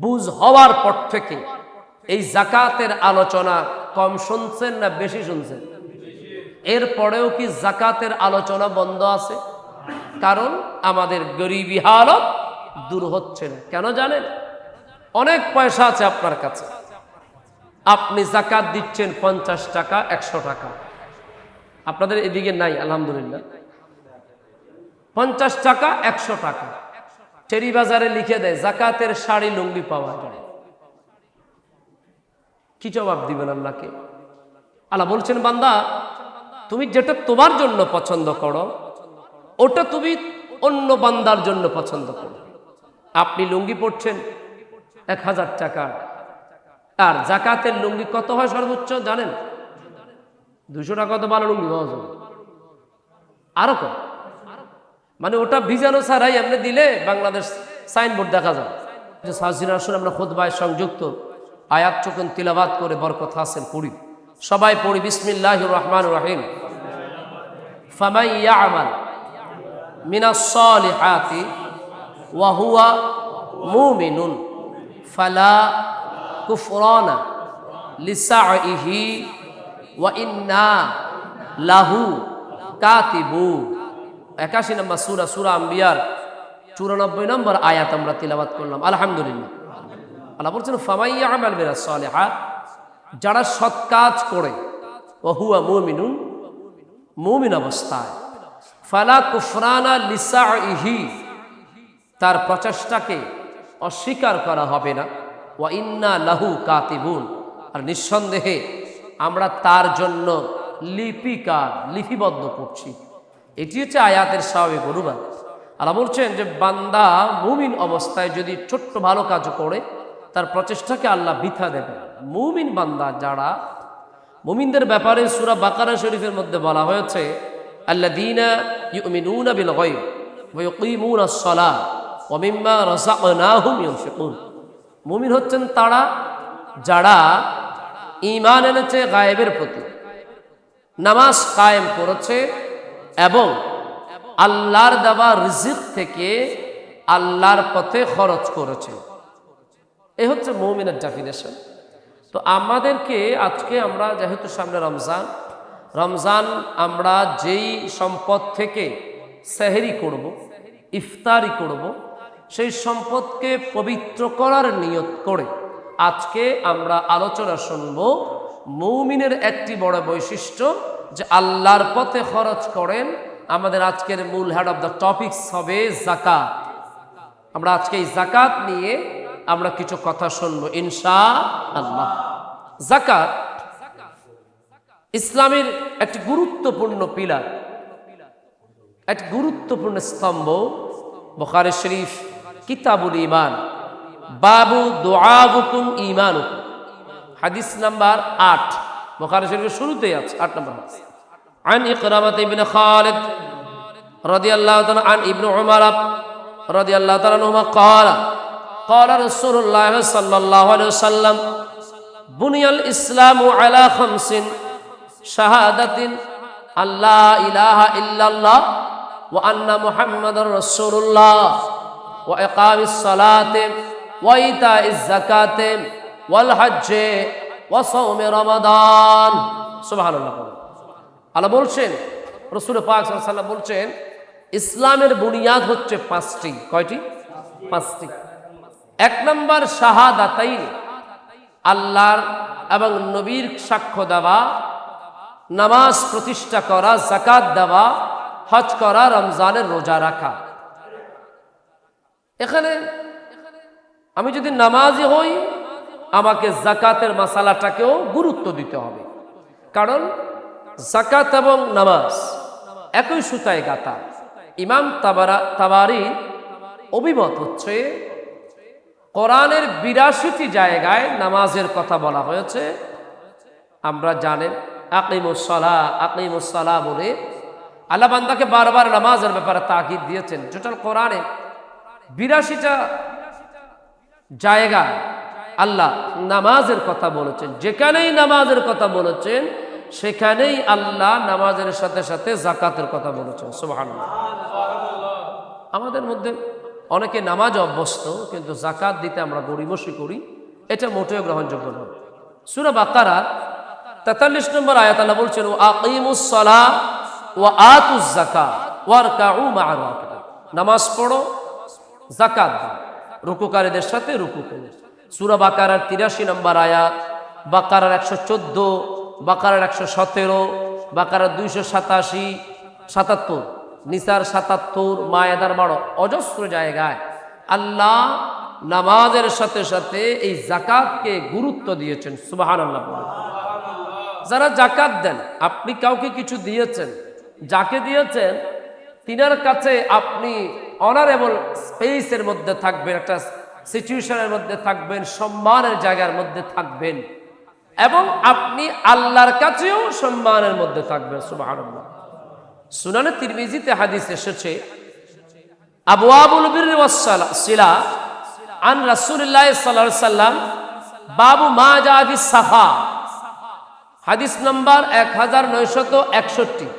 বুঝ হওয়ার পর থেকে এই যাকাতের আলোচনা কম শুনছেন না বেশি শুনছেন? এরপরেও কি যাকাতের আলোচনা বন্ধ আছে? কারণ আমাদের গরিবি হালত দূর হচ্ছে না। কেন জানেন? অনেক পয়সা আছে আপনার কাছে, আপনি যাকাত দিচ্ছেন 50 টাকা 100 টাকা। আপনাদের এদিকে নাই আলহামদুলিল্লাহ। 50 টাকা 100 টাকা টেরি বাজারে লিখে দেয় যাকাতের শাড়ি লুঙ্গি পাওয়া যায়। কি জবাব দিবেন আল্লাহকে? আল্লাহ বলছেন, বান্দা তুমি যেটা তোমার জন্য পছন্দ করো ওটা তুমি অন্য বান্দার জন্য পছন্দ করো। আপনি লুঙ্গি পরছেন 1000 টাকা, আর যাকাতের লুঙ্গি কত হয় সর্বোচ্চ জানেন? 200 টাকা তো ভালো লুঙ্গি পাওয়া যাবে, আরো কম। মানে ওটা ভিজানো ছাড়াই এমনি দিলে বাংলাদেশ সাইনবোর্ড দেখা যায়। সাজিনা আসলে আমরা খুতবায় সংযুক্ত আয়াত চোখেন তিলাবাত করে বরকত হাসিল করি। সবাই পড়ি বিসমিল্লাহির রহমানির রহিম। ফামান ইয়ামাল মিনাস সালিহাতি ওয়া হুয়া মুমিনুন ফালা কুফরানা লিসাইহি ওয়া ইন্না লাহু কাতিবুন। 81 নম্বর সূরা, সূরা আম্বিয়ার 94 নম্বর আয়াত আমরা তিলাওয়াত করলাম আলহামদুলিল্লাহ। আল্লাহ বলছেন ফামান ইয়ামাল মিনাস সালিহাত, যারা সৎ কাজ করে, ওয়া হুয়া মুমিনুন, মুমিন অবস্থায়, ফালা কুফরানা লিসাইহি, তার প্রচেষ্টাকে অস্বীকার করা হবে না, ওয়া ইন্না লাহু কাতিবুন, আর নিঃসন্দেহে আমরা তার জন্য লিপিবদ্ধ করছি। এটি হচ্ছে আয়াতের স্বাভাবিক অনুবাদ। আল্লাহ বলছেন যে বান্দা মুমিন অবস্থায় যদি ছোট্ট ভালো কাজ করে তার প্রচেষ্টাকে আল্লাহ বৃথা দেবে। মুমিন বান্দা যারা, মুমিনদের ব্যাপারে সূরা বাকারা শরীফের মধ্যে বলা হয়েছে আল্লাযীনা ইউমিনুনা বিল গায়ব ওয়া ইউকিমুনাস সালাহ ওয়া মিম্মা রাযাকনাহুম ইউনফিকুন। মুমিন হচ্ছেন তারা যারা ঈমান এনেছে গায়েবের প্রতি, নামাজ কায়েম করেছে এবং আল্লাহর দেওয়া রিজিক থেকে আল্লাহর পথে খরচ করেছে। এই হচ্ছে মুমিনের ডেফিনেশন। তো আমাদেরকে আজকে আমরা যেহেতু সামনে রমজান আমরা যেই সম্পদ থেকে সেহরি করব, ইফতারি করব, সেই সম্পদকে পবিত্র করার নিয়ত করে আজকে আমরা আলোচনা শুনব মুমিনের একটি বড় বৈশিষ্ট্য যে আল্লাহর পথে খরচ করেন। আমাদের আজকের মূল হেড অফ দ্য টপিকস হবে যাকাত। আমরা আজকে এই যাকাত নিয়ে আমরা কিছু কথা শুনবো ইনশাআল্লাহ। যাকাত ইসলামের একটি গুরুত্বপূর্ণ পিলার, একটি গুরুত্বপূর্ণ স্তম্ভ। বুখারী শরীফ কিতাবুল ঈমান, বাবু দুআউকুম ঈমানুকুম, হাদিস নাম্বার 8 বুখারী শরীফের শুরুতেই আছে 8 নম্বর হাদিস। عن إقرامة بن خالد رضي الله تعالى عن ابن عمر رضي الله تعالى عنهما قال قال رسول الله صلى الله عليه وسلم بني الإسلام على 5 شهادة أن لا إله إلا الله وأن محمد رسول الله وإقام الصلاة وإيتاء الزكاة والحج وصوم رمضان. سبحان الله. আল্লাহ বলছেন, রাসূল পাক সাল্লাল্লাহু আলাইহি ওয়াসাল্লাম বলছেন ইসলামের বুনিয়াদ হচ্ছে 5টি। কয়টি? 5টি। 1 নম্বর শাহাদাতাইন, আল্লাহর এবং নবীর সাক্ষ্য দেওয়া, নামাজ প্রতিষ্ঠা করা, যাকাত দেওয়া, হজ করা, রমজানের রোজা রাখা। এখানে আমি যদি নামাজি হই আমাকে যাকাতের মাসালাটাকেও গুরুত্ব দিতে হবে, কারণ যাকাত এবং নামাজ একই সুতায় গাঁথা। ইমাম তাবারি অভিমত হচ্ছে কোরআনের 82টি জায়গায় নামাজের কথা বলা হয়েছে। আমরা জানেন আকিমুস সালাহ বলে আল্লাহ বান্দাকে বারবার নামাজের ব্যাপারে তাকিদ দিয়েছেন। টোটাল কোরআনে 82টা জায়গায় আল্লাহ নামাজের কথা বলেছেন। যেখানেই নামাজের কথা বলেছেন সেখানেই আল্লাহ নামাজের সাথে সাথে যাকাতের কথা বলেছেন। সুবহানাল্লাহ। আমাদের মধ্যে অনেকে নামাজ অভ্যস্ত কিন্তু জাকাত দিতে আমরা গড়িমসি করি, এটা মোটেও গ্রহণযোগ্য নয়। সূরা বাকারার ৪৩ নম্বর আয়াত আল্লাহ বলছেন, আকিমুস সালাহ ওয়া আতুজ যাকাত ওয়ারকাউ মা'আর রাকিঈন। নামাজ পড়ো, যাকাত দাও, রুকুকারীদের সাথে রুকু করো। সূরা বাকারার ৮৩ নম্বর আয়াত, বাকারার ১১৪, বাকারার ১১৭, বাকারার ২৮৭, ৭৭, নিসার ৭৭, মায়েদার ১২, অজস্র জায়গায় আল্লাহ নামাজের সাথে সাথে এই যাকাতকে গুরুত্ব দিয়েছেন। সুবহানাল্লাহ। যারা যাকাত দেন, আপনি কাউকে কিছু দিয়েছেন, যাকে দিয়েছেন তিনার কাছে আপনি অনারেবল স্পেসের মধ্যে থাকবেন, একটা সিচুয়েশনের মধ্যে থাকবেন, সম্মানের জায়গার মধ্যে থাকবেন, এবং আপনি আল্লাহর কাছেও সম্মানের মধ্যে থাকবেন। সুবহানাল্লাহ। সুনানে তিরমিজিতে হাদিস এসেছে, আবওয়াবুল বিররি ওয়াস সিলা আন রাসূলিল্লাহ সাল্লাল্লাহু আলাইহি ওয়াসাল্লাম বাবু মা জা ফিস সাফা, হাদিস নাম্বার 1961।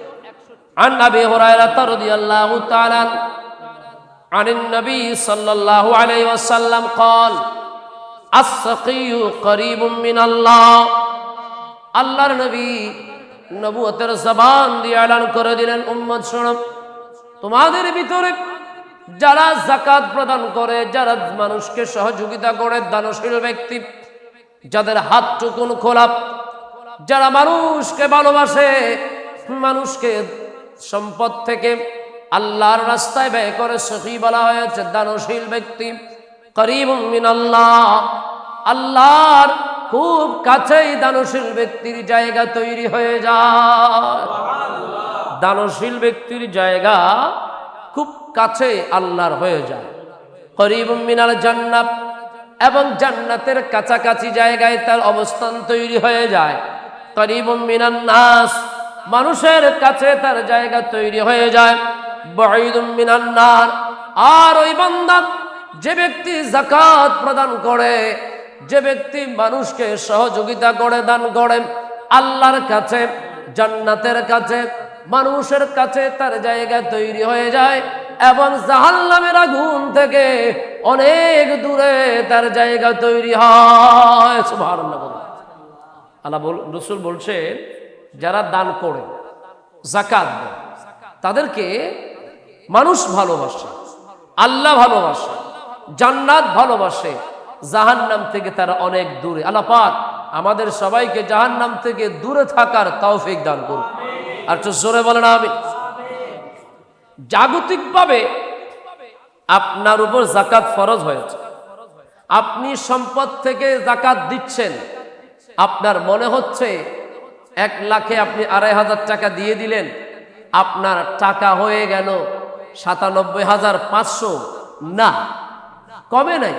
عن أبي هريرة رضي الله تعالى عن النبي صلى الله عليه وسلم قال السقي قريب من الله। আল্লাহর নবী নবুয়তের জবান দিয়ে এলান করে দিলেন, উম্মত শোনো, তোমাদের ভিতরে যারা যাকাত প্রদান করে, যারা মানুষকে সহযোগিতা করে, দানশীল ব্যক্তি, যাদের হাত টুকুন খোলা, যারা মানুষকে ভালোবাসে, মানুষকে সম্পদ থেকে আল্লাহর রাস্তায় ব্যয় করে, সখী বলা হয়েছে দানশীল ব্যক্তি। করিবুম মিনাল্লাহ, আল্লাহর খুব কাছেই দানশীল ব্যক্তির জায়গা তৈরি হয়ে যায়। দানশীল ব্যক্তির জায়গা খুব কাছে আল্লাহর হয়ে যায়। করিবুম মিনাল জান্নাত, এবং জান্নাতের কাছাকাছি জায়গায় তার অবস্থান তৈরি হয়ে যায়। করিবুম মিনান নাস, মানুষের কাছে তার জায়গা তৈরি হয়ে যায়। বাঈদুম মিনান নার, আর ওই বান্দা যে ব্যক্তি যাকাত প্রদান করে, যে ব্যক্তি মানুষকে সহযোগিতা করে, দান করে, আল্লাহর কাছে, জান্নাতের কাছে, মানুষের কাছে তার জায়গা তৈরি হয়ে যায়, এবং জাহান্নামের আগুন থেকে অনেক দূরে তার জায়গা তৈরি হয়। সুবহানাল্লাহ। আল্লাহ রাসূল বলছেন, যারা দান করে, যাকাত দেয়, তাদেরকে মানুষ ভালোবাসে, আল্লাহ ভালোবাসে, জান্নাত ভালোবাসে, জাহান্নাম থেকে তারা অনেক দূরে। আল্লাহ পাক আমাদের সবাইকে জাহান্নাম থেকে দূরে থাকার তৌফিক দান করুন। আর একটু জোরে বলেন আমিন। জাগতিকভাবে আপনার উপর যাকাত ফরজ হয়েছে। আপনি সম্পদ থেকে যাকাত দিচ্ছেন, আপনার মনে হচ্ছে 1 লাখে আপনি 2,500 টাকা দিয়ে দিলেন, আপনার টাকা হয়ে গেল 97,500। না, কমে নাই,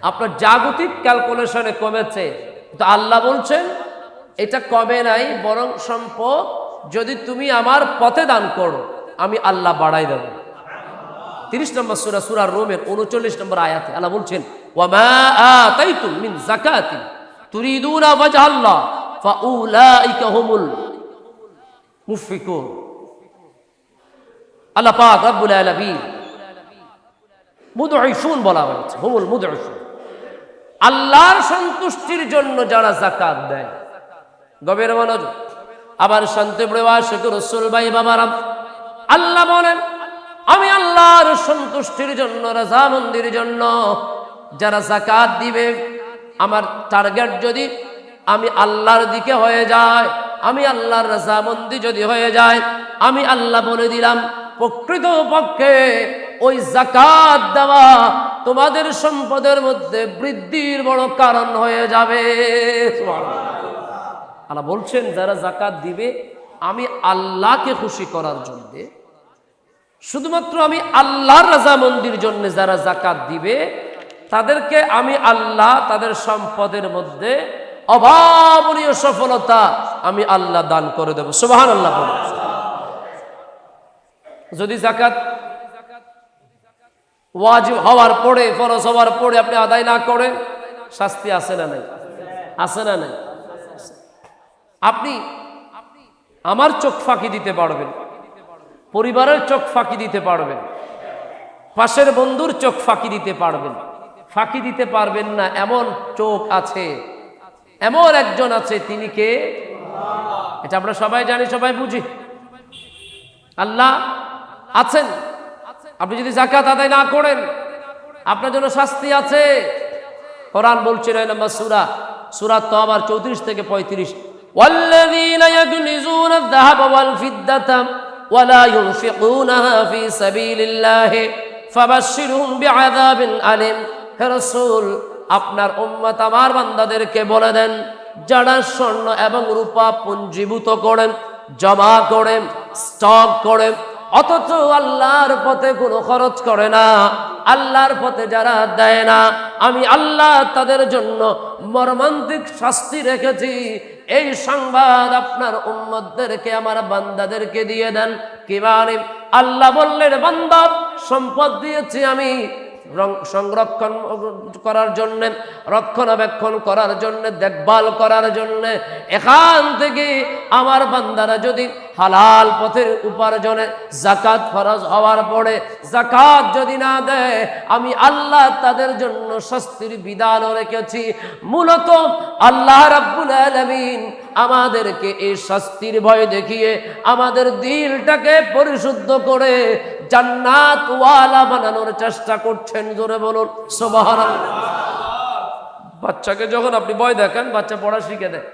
আপনার জাগতিক ক্যালকুলেশনে কমেছে। তো আল্লাহ বলছেন এটা কমে নাই, বরং সম্পদ যদি তুমি আমার পথে দান করো, আমি আল্লাহ বাড়াই দেব। 30 নম্বর সূরা, সূরা রুমের 39 নম্বর আয়াতে আল্লাহ বলছেন, ওয়া মা আতাইতুম মিন যাকাতিন তুরিদুনা ওয়াজহাল্লাহ ফাউলাইকা হুমুল মুফলিহুন। আল্লাহ পাক রব্বুল আলামিন মুদঈফুন বলা হয়েছে, হুমুল মুদঈফুন। আল্লাহর সন্তুষ্টির জন্য যারা যাকাত দেয়, গভীর মনোযোগ। আবার শান্তিপ্রিয় আশিক রাসূল ভাই বাবারা, আল্লাহ বলেন, আমি আল্লাহর সন্তুষ্টির জন্য, রাজামন্দির জন্য যারা যাকাত দিবে, আমার টার্গেট যদি আমি আল্লাহর দিকে হয়ে যায়, আমি আল্লাহর রাজামন্দি যদি হয়ে যায়, আমি আল্লাহ বলে দিলাম প্রকৃত পক্ষে ওই যাকাত দেওয়া তোমাদের সম্পদের মধ্যে বৃদ্ধির বড় কারণ হয়ে যাবে। আল্লাহ বলছেন, যারা যাকাত দিবে আমি আল্লাহকে খুশি করার জন্য, শুধুমাত্র আমি আল্লাহর রাজামন্দির জন্য যারা যাকাত দিবে, তাদেরকে আমি আল্লাহ তাদের সম্পদের মধ্যে অভাবনীয় সফলতা আমি আল্লাহ দান করে দেব। সুবহানাল্লাহ। যদি যাকাত ওয়াজিব হওয়ার পরে, ফরজ হওয়ার পরে আপনি আদায় না করেন, শাস্তি আছে না নাই? আছে না নাই? আপনি আমার চোখ ফাঁকি দিতে পারবেন, পরিবারের চোখ ফাঁকি দিতে পারবেন, পাশের বন্ধুর চোখ ফাঁকি দিতে পারবেন, ফাঁকি দিতে পারবেন না এমন চোখ আছে, এমন একজন আছে, তিনি কে? এটা আমরা সবাই জানি, সবাই বুঝি। আল্লাহ আছেন। আপনি যদি যাকাত আদায় না করেন আপনার জন্য শাস্তি আছে। কোরআন বলছে 9 নম্বর সূরা তাওবার 34 থেকে 35, ওয়াল্লাযীনা ইয়াকনিজুনা আয-যাহাবা ওয়াল ফিদ্দাতা ওয়া লা ইউনফিকুনাহা ফী সাবিলিল্লাহি ফাবাশশিরহুম বিআযাবিন আলীম। হে রাসূল, আপনার উম্মত আমার বান্দাদেরকে বলে দেন, যারা স্বর্ণ এবং রূপা পুঞ্জীভূত করেন, জমা করেন, স্টক করেন, অথচ আল্লাহর পথে কোনো খরচ করে না, আল্লাহর পথে যারা দেয় না, আমি আল্লাহ তাদের জন্য মর্মান্তিক শাস্তি রেখেছি। এই সংবাদ আপনার উম্মতদেরকে, আমার বান্দাদেরকে দিয়ে দেন। কি মানে? আল্লাহ বললেন, বান্দা, সম্পদ দিয়েছি আমি সংরক্ষণ করার জন্য, রক্ষণাবেক্ষণ করার জন্য, দেখভাল করার জন্য। এখান থেকে আমার বান্দারা যদি হালাল পথের উপার্জনে যাকাত ফরজ হওয়ার পরে যাকাত যদি না দেয়, আমি আল্লাহ তাদের জন্য শাস্তির বিধান রেখেছি। মূলত আল্লাহ রাব্বুল আলামিন আমাদেরকে এই শাস্তির ভয় দেখিয়ে আমাদের দিলটাকে পরিশুদ্ধ করে জান্নাত ওয়ালা বানানোর চেষ্টা করছেন। জোরে বলুন সুবহানাল্লাহ। বাচ্চাকে যখন আপনি ভয় দেখান, বাচ্চা পড়া শিখে দেয়।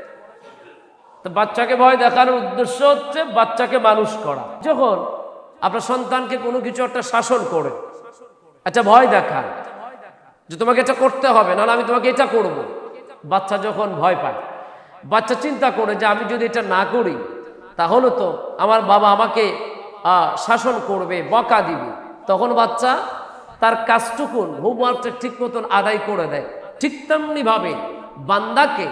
তো বাচ্চাকে ভয় দেখানোর উদ্দেশ্য হচ্ছে বাচ্চাকে মানুষ করা। যখন আপনার সন্তানকে কোনো কিছু একটা শাসন করে, আচ্ছা ভয় দেখান যে তোমাকে এটা করতে হবে, নাহলে আমি তোমাকে এটা করব। বাচ্চা যখন ভয় পায়, বাচ্চা চিন্তা করে যে আমি যদি এটা না করি তাহলে তো আমার বাবা আমাকে শাসন করবে, বকা দিবে। তখন বাচ্চা তার কাজটুকুন, হোমওয়ার্কটা ঠিক মতন আদায় করে দেয়। ঠিক তেমনি ভাবে বান্দাকে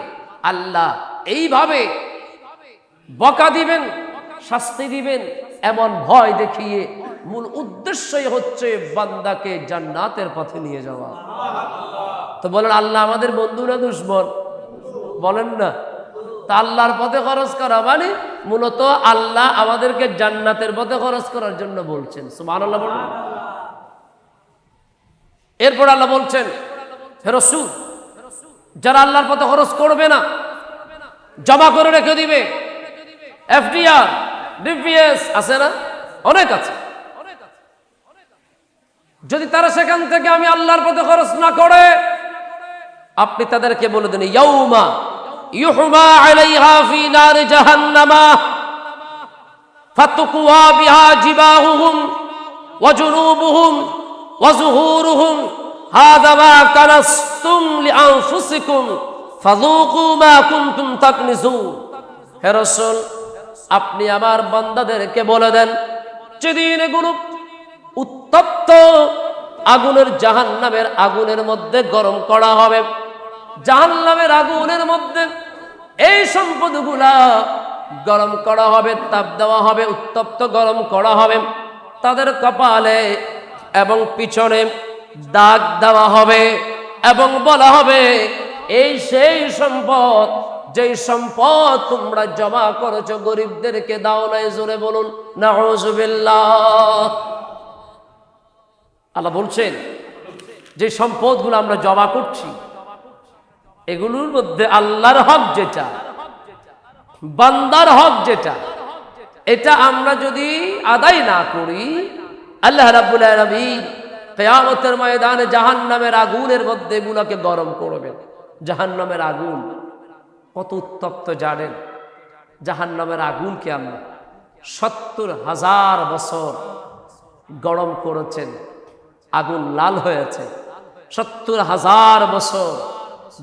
আল্লাহ এইভাবে বকা দিবেন, শাস্তি দিবেন, এমন ভয় দেখিয়ে মূল উদ্দেশ্যই হচ্ছে বান্দাকে জান্নাতের পথে নিয়ে যাওয়া। তো বলেন, আল্লাহ আমাদের বন্ধু না দুশমন? বলেন না। তা আল্লাহর পথে খরচ করা মানে মূলত আল্লাহ আমাদেরকে জান্নাতের পথে খরচ করার জন্য বলছেন। সুবহানাল্লাহ বলুন। এরপর আল্লাহ বলছেন, হে রাসূল, যারা আল্লাহর পথে খরচ করবে না, জমা করে রেখে দিবে, এফডিআর, ডিপিএস আছে না, অনেক আছে, যদি তারা সেখান থেকে আমি আল্লাহর পথে খরচ না করে, আপনি তাদেরকে বলে দেন, ইয়াউমা ইউহমা আলাইহা ফি নার জাহান্নামা ফাতুকওয়া বিহা জিবাহুহুম ওয়া জুনুবুহুম ওয়া যুহুরুহুম হাযা মা কানাসতুম লিআনফুসিকুম ফাযুকু মা কুনতুম তাকনিজুন। হে রাসূল, আপনি আমার বান্দাদেরকে বলে দেন, যেদিন এগুলো উত্তপ্ত আগুনের, জাহান্নামের আগুনের মধ্যে গরম করা হবে, জাহান্নামের আগুনের মধ্যে এই সম্পদগুলা গরম করা হবে, তাপ দেওয়া হবে, উত্তপ্ত গরম করা হবে, তাদের কপালে এবং পিছনে দাগ দেওয়া হবে এবং বলা হবে, এই সেই সম্পদ, যেই সম্পদ তোমরা জমা করেছো, গরিবদেরকে দাও নাই। জোরে বলুন নাউযুবিল্লাহ। আল্লাহ বলছেন, যে সম্পদগুলো আমরা জমা করছি, এগুলোর মধ্যে আল্লাহর হক যেটা, বান্দার হক যেটা, এটা আমরা যদি আদায় না করি, আল্লাহ রাব্বুল আলামিন কিয়ামতের ময়দানে জাহান্নামের আগুনের মধ্যে এগুলোকে গরম করবেন। জাহান্নামের আগুন কত উত্তপ্ত জানেন? জাহান্নামের আগুনকে আমরা 70,000 বছর গরম করেছেন, আগুন লাল হয়েছে। 70,000 বছর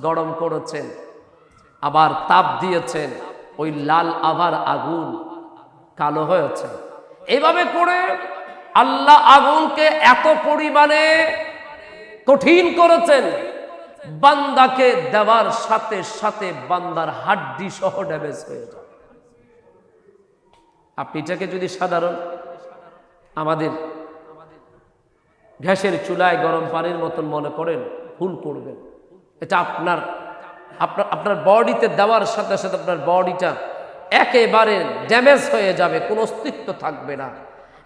গরম করেছেন, আবার তাপ দিয়েছেন, ওই লাল আবার আগুন কালো হয়েছে। এইভাবে করে আল্লাহ আগুনকে এত পরিমাণে কঠিন করেছেন, বান্দাকে দেওয়ার সাথে সাথে বান্দার হাড্ডি সহ ড্যামেজ হয়ে যায়। আপনি এটাকে যদি সাধারণ আমাদের গ্যাসের চুলায় গরম পানির মতন মনে করেন, ভুল করবেন। এটা আপনার বডিতে দেওয়ার সাথে সাথে আপনার বডিটা একেবারে ড্যামেজ হয়ে যাবে, কোনো অস্তিত্ব থাকবে না।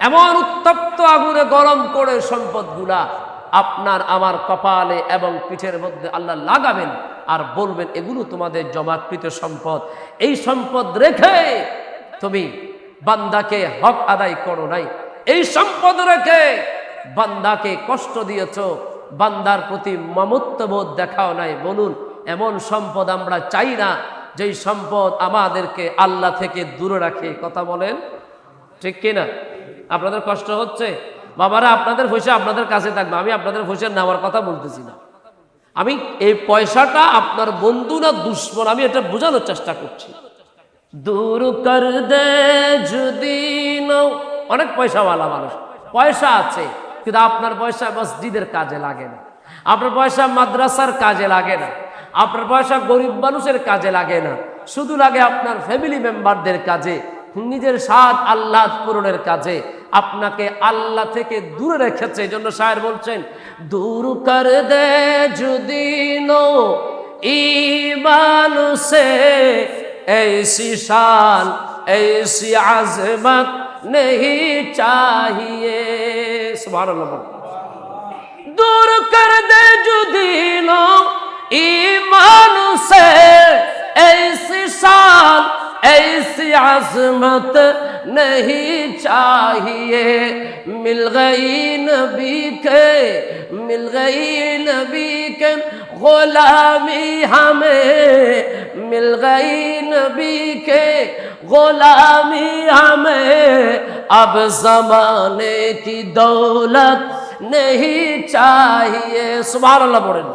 এমন উত্তপ্ত আগুনে গরম করে সম্পদগুলা আপনার আমার কপালে এবং পিঠের মধ্যে আল্লাহ লাগাবেন আর বলবেন এগুলো তোমাদের জমাকৃত সম্পদ। এই সম্পদ রেখে তুমি বান্দাকে হক আদায় করো নাই, এই সম্পদ রেখে বান্দাকে কষ্ট দিয়েছ, বান্দার প্রতি মমত্ববোধ দেখাও নাই। বলুন এমন সম্পদ আমরা চাই না যেই সম্পদ আমাদেরকে আল্লাহ থেকে দূরে রাখে। কথা বলেন ঠিক কিনা? আপনাদের কষ্ট হচ্ছে? বাবারা আপনাদের পয়সা আপনাদের কাছে থাকবে, আমি আপনাদের পয়সা নেওয়ার কথা বলতেছি না। আমি এই পয়সাটা আপনার বন্ধু না দুশ্মন আমি এটা বোঝানোর চেষ্টা করছি। দূর কর দে যদি নাও। অনেক পয়সাওয়ালা মানুষ, পয়সা আছে, কিন্তু আপনার পয়সা মসজিদের কাজে লাগে না, আপনার পয়সা মাদ্রাসার কাজে লাগে না, আপনার পয়সা গরিব মানুষের কাজে লাগে না, শুধু লাগে আপনার ফ্যামিলি মেম্বারদের কাজে, নিজের স্বাদ আহ্লাদ পূরণের কাজে। আপনাকে আল্লাহ থেকে দূরে রেখেছে। এই জন্য শায়ের বলছেন দূর কর দে যদি নো ঈমান সে ऐसी शान ऐसी आज़मत नहीं चाहिए। सुभानअल्लाह। दूर कर दे जो दीनों ईमान से ऐसी शान ऐसी आज़मत नहीं चाहिए। मिल गई नबी के गुलामी हमें, मिल गई नबी के गुलामी हमें, अब ज़माने की दौलत नहीं चाहिए। सुभान अल्लाह बोलें।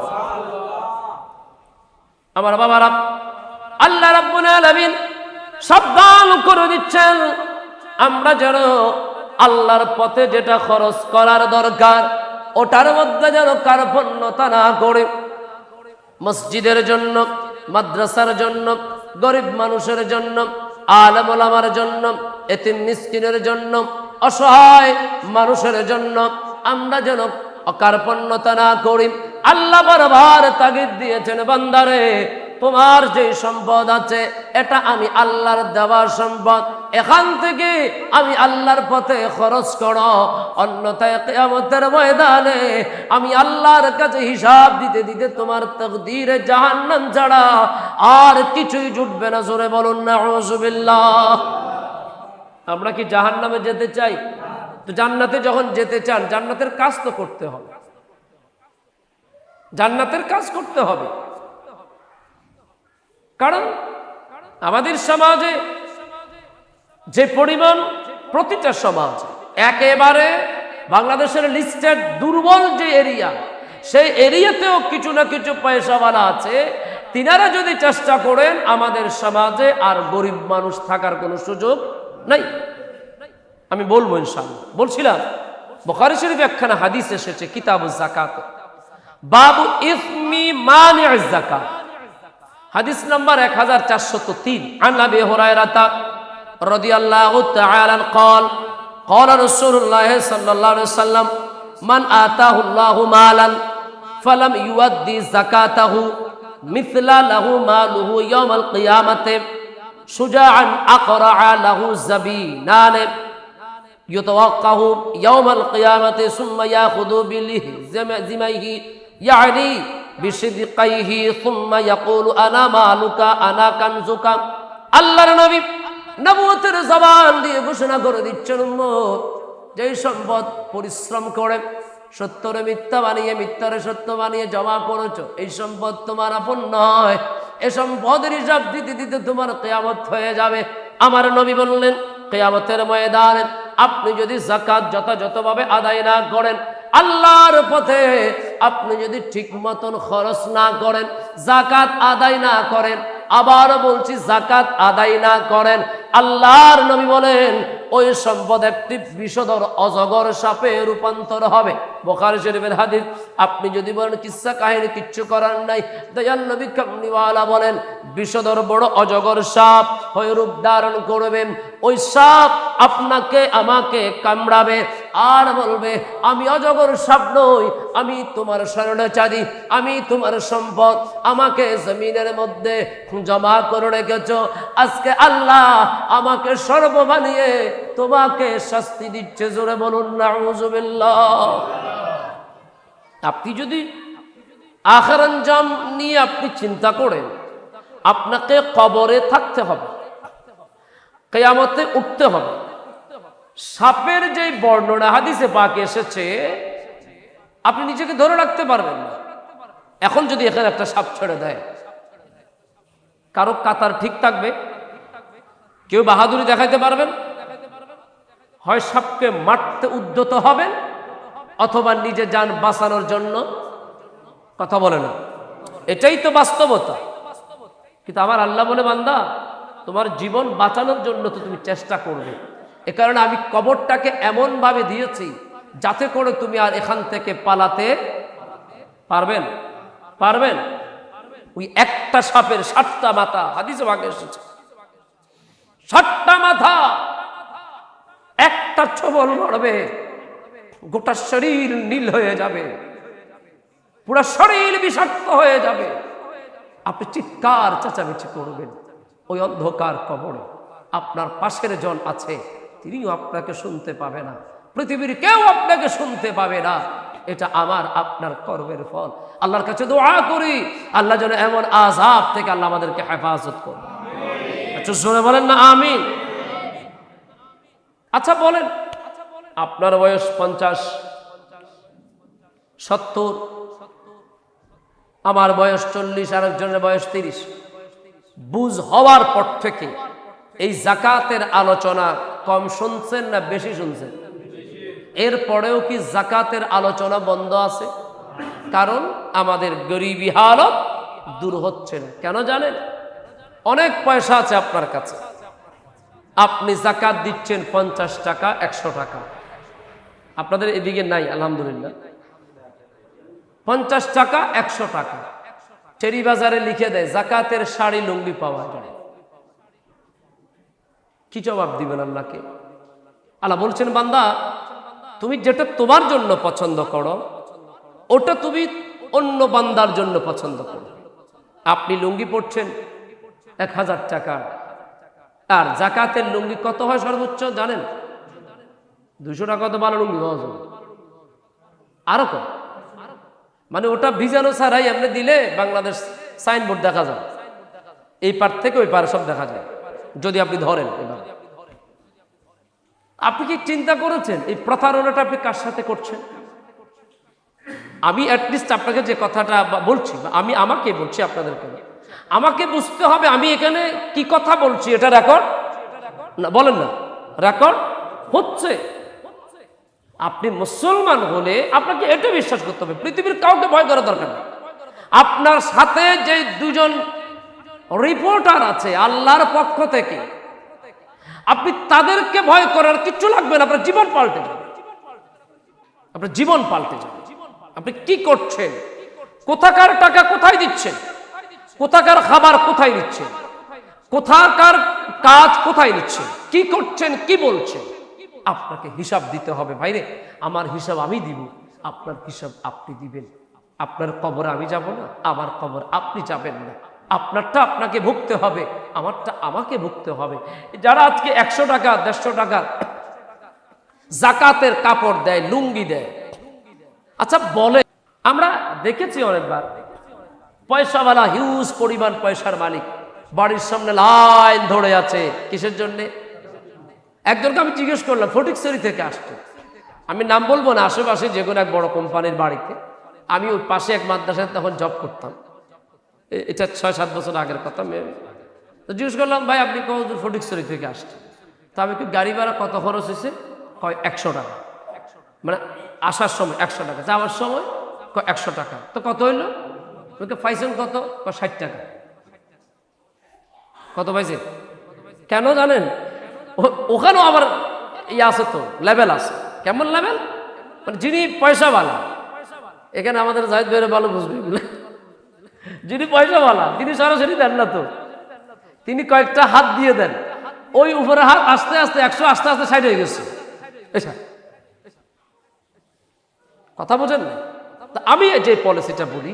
আমার বাবারা, আল্লাহ রাব্বুল আলামিন সাবধান করে দিচ্ছেন আমরা যেন আল্লাহর পথে যেটা খরচ করার দরকার ওটার মধ্যে যেন কার্পণ্যতা না করে। মসজিদের জন্য, মাদ্রাসার জন্য, গরিব মানুষের জন্য, আলেম ওলামার জন্য, এতিম মিসকিনের জন্য, অসহায় মানুষের জন্য আমরা যেন অকার্পণ্যতা না করি। আল্লাহ বারবার তাগিদ দিয়েছেন, বান্দারে তোমার যে সম্পদ আছে এটা আমি আল্লাহর দেওয়া সম্পদ, এখান থেকে আমি আল্লাহর পথে খরচ করো, অন্যথায় কিয়ামতের ময়দানে আমি আল্লাহর কাছে হিসাব দিতে দিতে তোমার তাকদীরে জাহান্নাম ছাড়া আর কিছুই জুটবে না। জোরে বলুন নাউযুবিল্লাহ। আমরা কি জাহান্নামে যেতে চাই? তো জান্নাতে যখন যেতে চান জান্নাতের কাজ তো করতে হবে, জান্নাতের কাজ করতে হবে। কারণ আমাদের সমাজে যে পরিমাণ, প্রতিটা সমাজ একেবারে বাংলাদেশের লিস্টেড দুর্বল যে এরিয়া, সেই এরিয়াতেও কিছু না কিছু পয়সাওয়ালা আছে। তিনারা যদি চেষ্টা করেন আমাদের সমাজে আর গরিব মানুষ থাকার কোনো সুযোগ নাই। আমি বলবো ইনশাআল্লাহ। বলছিলাম বুখারী শরীফে একখানা হাদিস এসেছে কিতাবুজ যাকাত, বাবু ইসমি মানি'আজ যাকাত, হাদিস নাম্বার 1403। আন আবি হুরায়রা রাদিয়াল্লাহু তাআলা قال قال رسول الله صلى الله عليه وسلم من آتاه الله مالا فلم يؤدي زكاته مثل له ماله يوم القيامة شجاعا أقرع له زبينان يتوقه يوم القيامة ثم يأخذ بلحزميه يعني بصدقيه ثم يقول أنا مالك أنا كنزك। আল্লাহর নবী নবুয়তের জবান দিয়ে ঘোষণা করে দিচ্ছেন, উম্মত যেই সম্পদ পরিশ্রম করে সত্যরে মিথ্যা বানিয়ে মিথ্যারে সত্য বানিয়ে জমা করেছো, এই সম্পদ তোমার আপন নয়। এই সম্পদের হিসাব দিতে দিতে তোমার কিয়ামত হয়ে যাবে। আমার নবী বললেন কিয়ামতের ময়দানে আপনি যদি যাকাত যথাযথভাবে আদায় না করেন, আল্লাহর পথে আপনি যদি ঠিক মতন খরচ না করেন, যাকাত আদায় না করেন, আবার বলছি যাকাত আদায় না করেন, আল্লাহর নবী বলেন ওই সম্পদ একটি বিষধর অজগর সাপে রূপান্তর হবে। বুখারী শরীফের হাদিস। আপনি যদি বলেন কিচ্ছা কাহিনী কিচ্ছু করার নাই, দয়াল নবী কামলিওয়ালা বলেন বিষধর বড় অজগর সাপ হয়ে রূপ ধারণ করবে। ওই সাপ আপনাকে আমাকে কামড়াবে আর বলবে, আমি অজগর সাপ নই, আমি তোমার স্বর্ণচাঁদি, আমি তোমার সম্পদ, আমাকে জমিনের মধ্যে জমা করে রেখেছ। আজকে আল্লাহ আমাকে সর্ব বানিয়ে তোমাকে শাস্তি দিচ্ছে। জোরে বলুন নাউযুবিল্লাহ। আপনি যদি আখির আঞ্জাম নিয়ে আপনি চিন্তা করেন, আপনাকে কবরে থাকতে হবে, কিয়ামতে উঠতে হবে। সাপের যে বর্ণনা হাদিসে পাকে এসেছে, আপনি নিজেকে ধরে রাখতে পারবেন না। এখন যদি এখানে একটা সাপ ছেড়ে দেয়, কারো কাতার ঠিক থাকবে? কেউ বাহাদুরি দেখাইতে পারবেন? হয় সাপকে মারতে উদ্যত হবেন, অথবা নিজে যান বাঁচানোর জন্য কথা বলে না। এটাই তো বাস্তবতা। কিন্তু আমার আল্লাহ বলে, বান্দা তোমার জীবন বাঁচানোর জন্য তো তুমি চেষ্টা করবে। এ কারণে আমি কবরটাকে এমন ভাবে দিয়েছি যাতে করে তুমি আর এখান থেকে পালাতে পারবেন। ওই একটা সাপের 7টা মাথা, হাদিসে ভাগে এসেছে, 7টা মাথা, একটা ছোবল মারবে, গোটা শরীর নীল হয়ে যাবে, পুরো শরীর বিষাক্ত হয়ে যাবে। আপনি চিৎকার চেঁচামেচি করবেন। ওই অন্ধকার কবরে আপনার পাশের জন আছে, তিনিও আপনাকে শুনতে পাবে না, পৃথিবীর কেউ আপনাকে শুনতে পাবে না। এটা আমার আপনার কর্মের ফল। আল্লাহর কাছে দোয়া করি, আল্লাহ যেন এমন আযাব থেকে আল্লাহ আমাদেরকে হেফাজত করুন। আচ্ছা জোরে বলেন না আমিন। আচ্ছা বলেন, আপনার বয়স 50, 70, আমার বয়স 40, আরেকজনের বয়স 30। বুঝ হওয়ার পর থেকে এই যাকাতের আলোচনা কম শুনছেন না বেশি শুনছেন? এরপরেও কি যাকাতের আলোচনা বন্ধ আছে? কারণ আমাদের গরিবী হালত দূর হচ্ছে না। কেন জানেন? অনেক পয়সা আছে আপনার কাছে, আপনি যাকাত দিচ্ছেন 50 টাকা, 100 টাকা। আপনাদের এদিকে নাই আলহামদুলিল্লাহ। 50 টাকা, 100 টাকা টেরি বাজারে লিখে দেয় যাকাতের শাড়ি লুঙ্গি পাওয়া যায়। কি জবাব দিবেন আল্লাহকে? আল্লাহ বলছেন, বান্দা তুমি যেটা তোমার জন্য পছন্দ করো, ওটা তুমি অন্য বান্দার জন্য পছন্দ করো। আপনি লুঙ্গি পরছেন 1000 টাকা, আর যাকাতের লুঙ্গি কত হয় সর্বোচ্চ জানেন? 200 টাকা তো ভালো লুঙ্গি পাওয়া যাবে, আরো কম। মানে ওটা ভিজানো ছাড়াই এমনি দিলে বাংলাদেশ সাইনবোর্ড দেখা যায়, এই পার থেকে ওই পার সব দেখা যায় যদি আপনি ধরেন। এবার আপনি কি চিন্তা করেছেন এই প্রতারণাটা আপনি কার সাথে করছেন? আমি অ্যাটলিস্ট আপনাকে যে কথাটা বলছি, আমি আমাকে বলছি, আপনাদেরকে আমাকে বুঝতে হবে আমি এখানে কি কথা বলছি। এটা রেকর্ড না, বলেন না রেকর্ড হচ্ছে। আপনি মুসলমান হলে আপনাকে এটা বিশ্বাস করতে হবে, পৃথিবীর কাউকে ভয় করার দরকার নেই। আপনার সাথে যে দুজন রিপোর্টার আছে আল্লাহর পক্ষ থেকে, আপনি তাদেরকে ভয় করার কিচ্ছু লাগবে না। আপনার জীবন পাল্টে যাবে, আপনার জীবন পাল্টে যাবে। আপনি কি করছেন, কোথাকার টাকা কোথায় দিচ্ছেন, কোথাকার খাবার কোথায় নিচ্ছেন, কোথাকার কাজ কোথায় নিচ্ছেন, কি করছেন, কি বলছেন, আপনাকে হিসাব দিতে হবে। ভাইরে, আমার হিসাব আমি দিব, আপনার হিসাব আপনি দিবেন। আপনার কবর আমি যাব না, আমার কবর আপনি যাবেন না। আপনারটা আপনাকে ভুগতে হবে, আমারটা আমাকে ভুগতে হবে। যারা আজকে 100 টাকা 150 টাকা যাকাতের কাপড় দেয়, লুঙ্গি দেয়, আচ্ছা বলে, আমরা দেখেছি অনেকবার পয়সাওয়ালা হিউজ পরিমাণ পয়সার মালিক বাড়ির সামনে লাইন ধরে আছে কিসের জন্য? একজনকে আমি জিজ্ঞেস করলাম, ফটিকছড়ি থেকে আসছে, আমি নাম বলবো না, আশেপাশে যে কোনো এক বড় কোম্পানির বাড়িতে। আমি ওই পাশে এক মাদ্রাসায় তখন জব করতাম, এটা 6-7 বছর আগের কথা। তো জিজ্ঞেস করলাম, ভাই আপনি কতদূর? ফটিকছড়ি থেকে আসছে। তা আমি কি গাড়ি ভাড়া কত খরচ হয়েছে? কয় 100 টাকা। মানে আসার সময় 100 টাকা, যাওয়ার সময় 100 টাকা। তো কত হইলো? পাইছেন কত? 60 টাকা। কত পাইছে? কেন জানেন? ওখানেও আবার ইয়ে আছে, তো লেভেল আছে। কেমন লেভেল? মানে যিনি পয়সাওয়ালা, এখানে আমাদের জাহিদ ভাইয়ের ভালো বুঝবে, যিনি পয়সাওয়ালা তিনি সরাসরি দেন না। তো তিনি কয়েকটা হাত দিয়ে দেন, ওই উপরে হাত আস্তে আস্তে 100 আস্তে আস্তে 60 হয়ে গেছে। কথা বোঝেন না? আমি যে পলিসিটা বলি,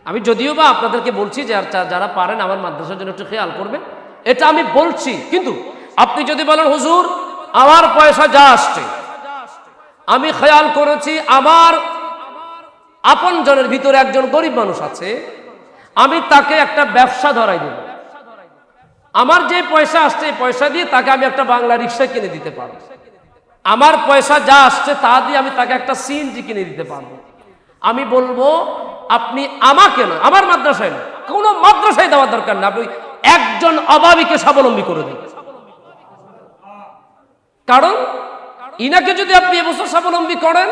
আমি যদিও বা আপনাদেরকে বলছি যে যারা পারেন আমার মাদ্রাসার জন্য একটু খেয়াল করবে, এটা আমি বলছি। কিন্তু আপনি যদি বলেন হুজুর আমার পয়সা যা আসছে, আমি খেয়াল করেছি আমার আপন জনের ভিতরে একজন গরিব মানুষ আছে, আমি তাকে একটা ব্যবসা ধরাই দেব, আমার যে পয়সা আসছে এই পয়সা দিয়ে তাকে আমি একটা বাংলা রিক্সা কিনে দিতে পারবো, আমার পয়সা যা আসছে তা দিয়ে আমি তাকে একটা সিএনজি কিনে দিতে পারবো। আমি বলবো আপনি আমাকে না, আমার মাদ্রাসায় না, কোনো মাদ্রাসায় দেওয়ার দরকার না, আপনি একজন অভাবীকে স্বাবলম্বী করে দিন। কারণ ইনাকে যদি আপনি এবছর স্বাবলম্বী করেন,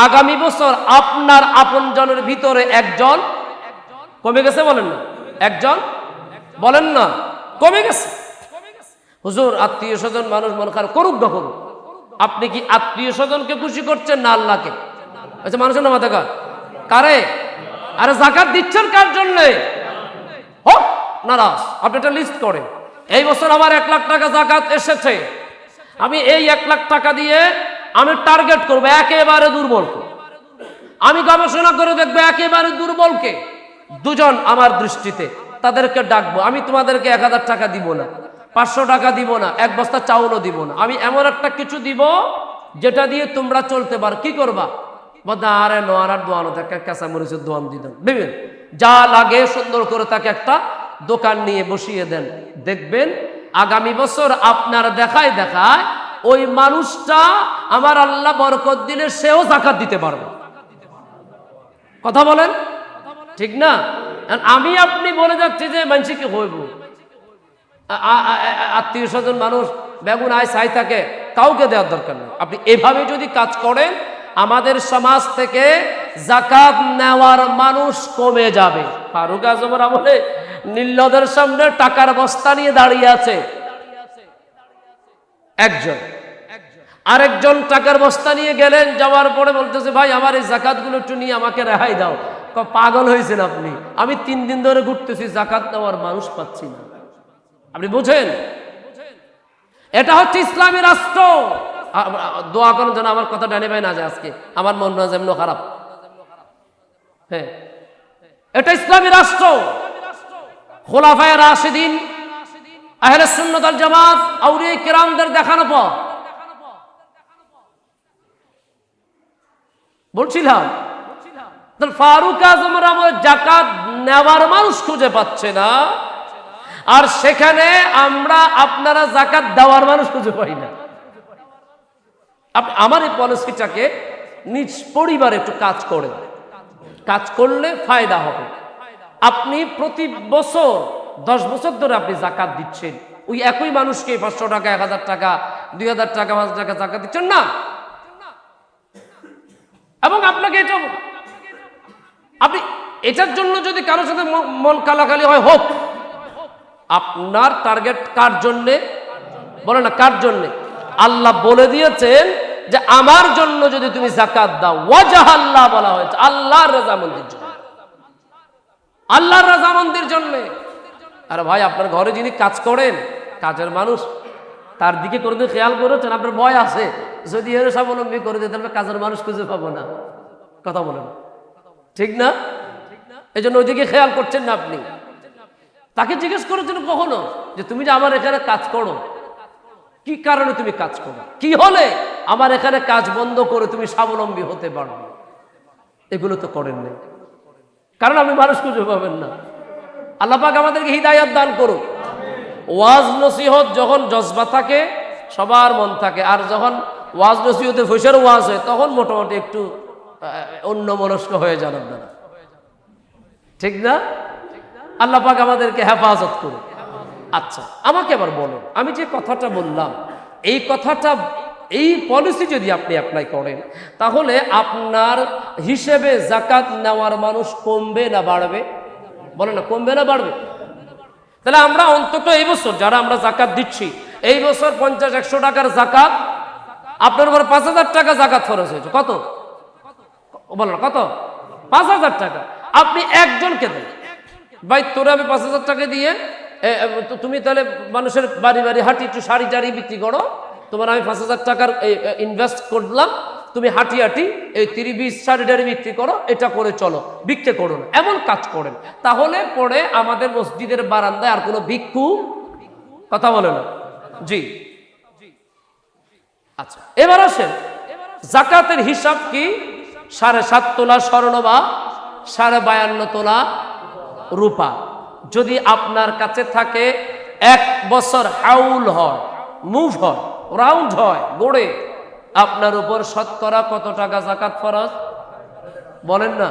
আগামী বছর আপনার আপনজনের ভিতরে একজন কমে গেছে, বলেন না একজন, বলেন না কমে গেছে। হুজুর আত্মীয় স্বজন মানুষ মন খারাপ করুক না করুক, আপনি কি আত্মীয় স্বজনকে খুশি করছেন না আল্লাহকে? আচ্ছা মানুষের নামা দেখা কারে? আরে যাকাত দিচ্ছেন কার জন্যে? হোক নারাজ, আপনি একটা লিস্ট করেন, এই বছর আমার 1 লাখ টাকা যাকাত এসেছে, আমি এই 1 লাখ টাকা দিয়ে আমি টার্গেট করবো একেবারে দুর্বলকে, আমি গবেষণা করে দেখবো একেবারে দুর্বলকে, 2 জন আমার দৃষ্টিতে, তাদেরকে ডাকবো। আমি তোমাদেরকে 1000 টাকা দিব না, 500 টাকা দিব না, 1 বস্তা চাউলও দিব না, আমি এমন একটা কিছু দিব যেটা দিয়ে তোমরা চলতে পারো। কি করবা? আরে নোয়ার দোয়ানো থাকে, কাঁচা মরিচের দোয়ান দিতেন, দেখবেন যা লাগে সুন্দর করে তাকে একটা দোকান নিয়ে বসিয়ে দেন, দেখবেন আগামী বছর আপনার দেখায় দেখায় ওই মানুষটা আমার আল্লাহ বরকত দিলে সেও যাকাত দিতে পারবে। কথা বলেন ঠিক না? আমি আপনি বলে যাচ্ছি যে মানুষ কি হইব, আত্মীয় স্বজন মানুষ বেগুন আয় চাই থাকে, কাউকে দেওয়ার দরকার নেই। আপনি এভাবে যদি কাজ করেন, আমাদের সমাজ থেকে যাকাত নেওয়ার মানুষ কমে যাবে। ফারুক আজমের আমলে নীলনদের সামনে টাকার বস্তা নিয়ে দাঁড়িয়ে আছে একজন, আরেকজন টাকার বস্তা নিয়ে গেলেন, যাওয়ার পরে বলতেছে ভাই আমার এই যাকাত গুলো একটু নিয়ে আমাকে রেহাই দাও। পাগল হয়েছেন আপনি, আমি 3 দিন ধরে ঘুরতেছি, যাকাত নেওয়ার মানুষ পাচ্ছি না। আপনি বুঝেন এটা হচ্ছে ইসলামী রাষ্ট্র। দোয়া করেন যেন আমার কথা ডানে ভাই না যায়, আজকে আমার মন না যেমন খারাপ। হ্যাঁ, এটা ইসলামী রাষ্ট্র। খোলাফায়ে রাশিদিন, আহলে সুন্নাত ওয়াল জামাত, আউলিয়া কিরামদের দেখানো পথ। বলছিলাম ফারুক আজমের আমলে যাকাত নেওয়ার মানুষ খুঁজে পাচ্ছে না, আর সেখানে আমরা আপনারা যাকাত দেওয়ার মানুষ খুঁজে পাই না। আমার এই পলিসিটাকে নিজ পরিবারে একটু কাজ করেন, কাজ করলে ফায়দা হবে। আপনি প্রতি বছর 10 বছর ধরে আপনি যাকাত দিচ্ছেন, ওই একই মানুষকে 500 টাকা, 1000 টাকা, 2000 টাকা, 5000 টাকা যাকাত দিচ্ছেন না। এবং আপনাকে এটা, আপনি এটার জন্য যদি কারোর সাথে মন কালাকালি হয়, হোক। আপনার টার্গেট কার জন্যে? বলে না কার জন্যে? আল্লাহ বলে দিয়েছেন যে আমার জন্য যদি তুমি যাকাত দাও, ওয়াজহ আল্লাহ বলা হয়েছে, আল্লাহর রাজামন্দির জন্য, আল্লাহর রাজামন্দির জন্য। আর ভাই আপনার ঘরে যিনি কাজ করেন, কাজের মানুষ, তার দিকে কোনোদিন খেয়াল করেছেন? আপনার ভয় আছে যদি এর স্বাবলম্বী করে দিতে হবে, কাজের মানুষ খুঁজে পাবো না। কথা বলেন ঠিক না? এই জন্য ওইদিকে খেয়াল করছেন না আপনি। তাকে জিজ্ঞেস করেছেন কখনো যে তুমি যে আমার এখানে কাজ করো, কি কারণে তুমি কাজ করো, কি হলে আমার এখানে কাজ বন্ধ করে তুমি স্বাবলম্বী হতে পারবে? এগুলো তো করেন নাই, কারণ আপনি মানুষ খুঁজে পাবেন না। আল্লাহ পাক আমাদেরকে হিদায়াত দান করুক। ওয়াজ নসিহত যখন জজবা থাকে সবার মন থাকে, আর যখন ওয়াজ নসিহতে ফসের ওয়াজ হয় তখন মোটামুটি একটু অন্যমনস্ক হয়ে যান আপনারা, ঠিক না? আল্লাহ পাক আমাদেরকে হেফাজত করুন। আচ্ছা আমাকে আবার বলেন, আমি যে কথাটা বললাম এই কথাটা, এই পলিসি যদি আপনি অ্যাপ্লাই করেন, তাহলে আপনার হিসেবে যাকাত নেওয়ার মানুষ কমবে না বাড়বে? বলে না কমবে না বাড়বে? তাহলে আমরা অন্তত এই বছর যারা আমরা যাকাত দিচ্ছি, এই বছর 50-100 টাকার যাকাত, আপনার উপর 5000 টাকা যাকাত খরচ হয়েছে। কত? বলেন কত? 5000 টাকা। আপনি একজনকে দেন, ভাই তোরে আমি 5000 টাকা দিয়ে তুমি তাহলে মানুষের বাড়ি বাড়ি হাঁটি একটু শাড়ি টাড়ি বিক্রি করো, তোমার আমি 5,000 টাকার ইনভেস্ট করলাম, তুমি হাঁটি হাঁটি এই 30-20 শাড়ি টাড়ি বিক্রি করো, এটা করে চলো, বিক্রি করো না, এমন কাজ করেন। তাহলে পরে আমাদের মসজিদের বারান্দায় আর কোনো ভিক্ষু কথা বলে না। জি আচ্ছা, এবার আসেন যাকাতের হিসাব কি? 7.5 তোলা স্বর্ণ বা 52.5 তোলা রূপা যদি আপনার কাছে থাকে, 1 বছর হাউল হয়, মুভ হয়, রাউন্ড হয়, গড়ে, আপনার উপর শতকরা কত টাকা যাকাত ফরজ বলেন না?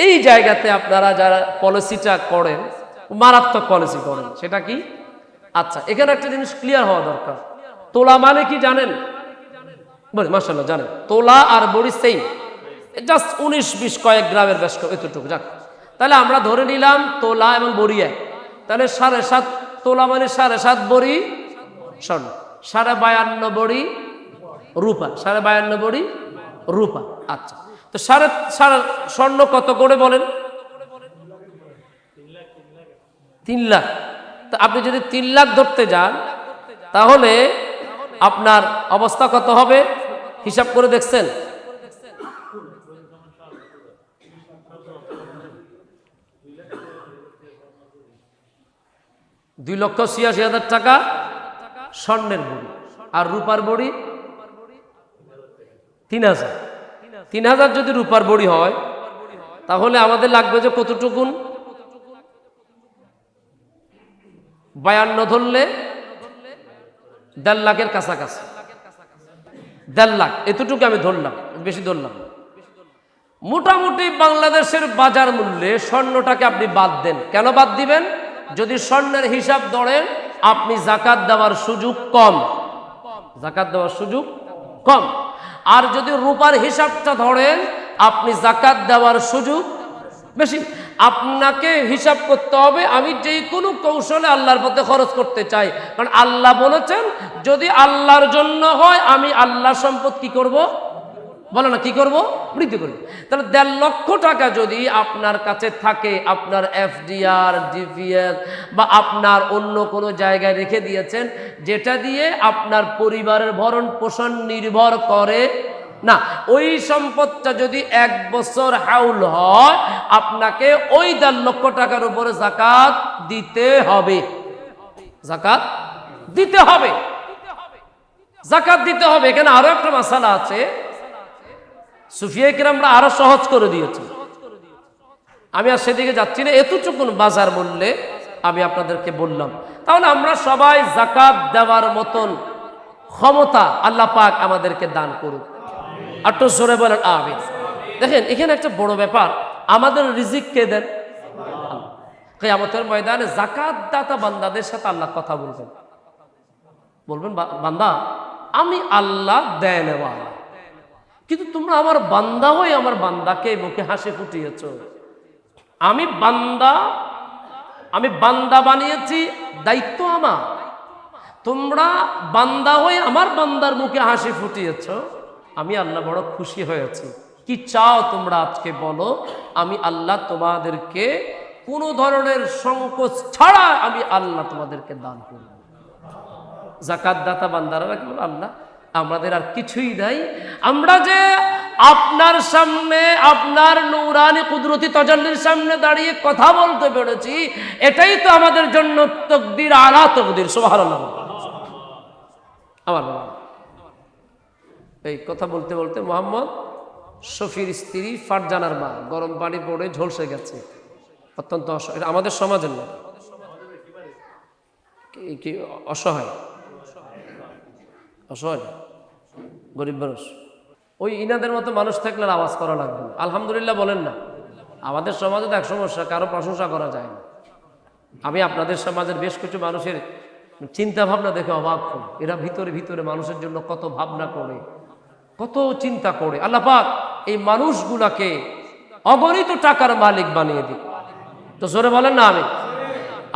এই জায়গাতে আপনারা যারা পলিসিটা করেন, মারাত্মক পলিসি করেন। সেটা কি? আচ্ছা, এখানে একটা জিনিস ক্লিয়ার হওয়া দরকার। তোলা মানে কি জানেন? বলি মাশাআল্লাহ জানেন। তোলা আর বড়ি সেম, জাস্ট 19-20 কয়েক গ্রামের বেশ এতটুকু। যাক, তাহলে আমরা ধরে নিলাম তোলা এবং বড়ি এক, তাহলে 7.5 তোলা মানে 7.5 বড়ি স্বর্ণ, 52.5 বড়ি রূপা, 52.5 বড়ি রূপা। আচ্ছা, তো স্বর্ণ কত করে বলেন? 3 লাখ। তো আপনি যদি 3 লাখ ধরতে যান, তাহলে আপনার অবস্থা কত হবে হিসাব করে দেখছেন? $2,86,000 টাকা স্বর্ণের বড়ি, আর রূপার বড়ি 3,000। 3,000 যদি রূপার বড়ি হয়, তাহলে আমাদের লাগবে যে কতটুকুন? 52 ধরলে 1.5 লাখের কাছাকাছি, 1.5 লাখ এতটুকু আমি ধরলাম, বেশি ধরলাম। মোটামুটি বাংলাদেশের বাজার মূল্যে স্বর্ণটাকে আপনি বাদ দেন। কেন বাদ দিবেন? যদি স্বর্ণের হিসাব ধরেন, আপনি যাকাত দেওয়ার সুযোগ কম, যাকাত দেওয়ার সুযোগ কম। আর যদি রূপার হিসাবটা ধরেন, আপনি যাকাত দেওয়ার সুযোগ বেশি। আপনাকে হিসাব করতে হবে, আমি যে কোনো কৌশলে আল্লাহর পথে খরচ করতে চাই, কারণ আল্লাহ বলেছেন যদি আল্লাহর জন্য হয়, আমি আল্লাহ সম্পদ কি করব? বলো না, কি করব? বৃদ্ধি করব। তাহলে 1.5 লক্ষ টাকা যদি আপনার কাছে থাকে, আপনার এফডিআর, ডিপিএস বা আপনার অন্য কোনো জায়গায় রেখে দিয়েছেন, যেটা দিয়ে আপনার পরিবারের ভরণ পোষণ নির্ভর করে না, ওই সম্পদটা যদি 1 বছর হাউল হয়, আপনাকে ওই 1.5 লক্ষ টাকার উপরে যাকাত দিতে হবে। যাকাত দিতে হবে, যাকাত দিতে হবে। এখানে আরো একটা মাসালা আছে, সুফিয়া কিরামরা আরো সহজ করে দিয়েছে। আমি আর সেদিকে যাচ্ছি না, এতটুকুন বাজার মূল্যে আমি আপনাদেরকে বললাম। তাহলে আমরা সবাই যাকাত দেওয়ার মতন ক্ষমতা আল্লাহ পাক আমাদেরকে দান করুক। আর তো জোরে বলেন আমিন। দেখেন এখানে একটা বড় ব্যাপার, আমাদের রিজিক কে দেন? কিয়ামতের ময়দানে যাকাত দাতা বান্দাদের সাথে আল্লাহ কথা বলবেন, বলবেন বান্দা আমি আল্লাহ দেয় নেওয়ালা, কিন্তু তোমরা আমার বান্দা হয়ে আমার বান্দাকে মুখে হাসি ফুটিয়েছ। আমি বান্দা বানিয়েছি, দায়িত্ব আমার। তোমরা বান্দা হয়ে আমার বান্দার মুখে হাসি ফুটিয়েছ, আমি আল্লাহ বড় খুশি হয়েছি। কি চাও তোমরা আজকে বলো, আমি আল্লাহ তোমাদেরকে কোনো ধরনের সংকোচ ছাড়া আমি আল্লাহ তোমাদেরকে দান করব। যাকাত দাতা বান্দারা কি আল্লাহ আমাদের আর কিছুই নাই, আমরা যে আপনার সামনে আপনার নূরানি কুদরতি তাজাল্লির সামনে দাঁড়িয়ে কথা বলতে পেরেছি, এটাই তো আমাদের জন্য তাকদীর, আলা তাকদীর। সুবহানাল্লাহ। আমার বাবা এই কথা বলতে বলতে মোহাম্মদ শফির স্ত্রী ফারজানার মা গরম পানি পড়ে ঝলসে গেছে, অত্যন্ত অসহায়। আমাদের সমাজের না, কি অসহায়, অসহায় গরিব মানুষ। ওই ইনাদের মতো মানুষ থাকলে আওয়াজ করা লাগবে না। আলহামদুলিল্লাহ বলেন না। আমাদের সমাজে তো এক সমস্যা, কারো প্রশংসা করা যায় না। আমি আপনাদের সমাজের বেশ কিছু মানুষের চিন্তা ভাবনা দেখে অবাক হই। এরা ভিতরে ভিতরে মানুষের জন্য কত ভাবনা করে, কত চিন্তা করে। আল্লাহ পাক এই মানুষগুলাকে অগণিত টাকার মালিক বানিয়ে দিক। তো জোরে বলেন না আমি।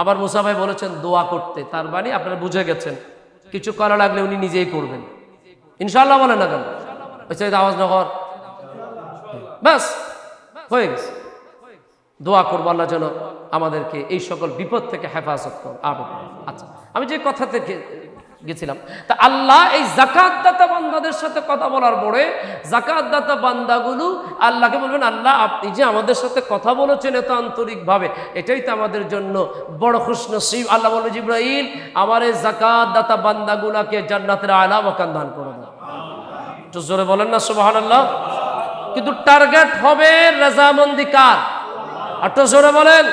আবার মুসা ভাই বলেছেন দোয়া করতে, তার মানে আপনারা বুঝে গেছেন কিছু করা লাগলে উনি নিজেই করবেন ইনশাআল্লাহ। বলেন না কেন? আওয়াজ না কর, ব্যাস হয়ে গেছে। দোয়া করবো আল্লাহ যেন আমাদেরকে এই সকল বিপদ থেকে হেফাজত করুন। আমিন। আচ্ছা, আমি যে কথা থেকে গেছিলাম, তা আল্লাহ এই যাকাতদাতা বান্দাদের সাথে কথা বলার পরে যাকাতদাতা বান্দাগুলো আল্লাহকে বলবেন, আল্লাহ আপনি যে আমাদের সাথে কথা বলেছেন এত আন্তরিকভাবে, এটাই তো আমাদের জন্য বড় খুশনসিব। আল্লাহ বলবে, জিবরাইল আমার এই যাকাতদাতা বান্দাগুলাকে জান্নাতের আলা মাকান দান করে দাও। একটু জোরে বলেন না সুবহানাল্লাহ। কিন্তু টার্গেট হবে রাজামন্দি কার? একটু জোরে বলেন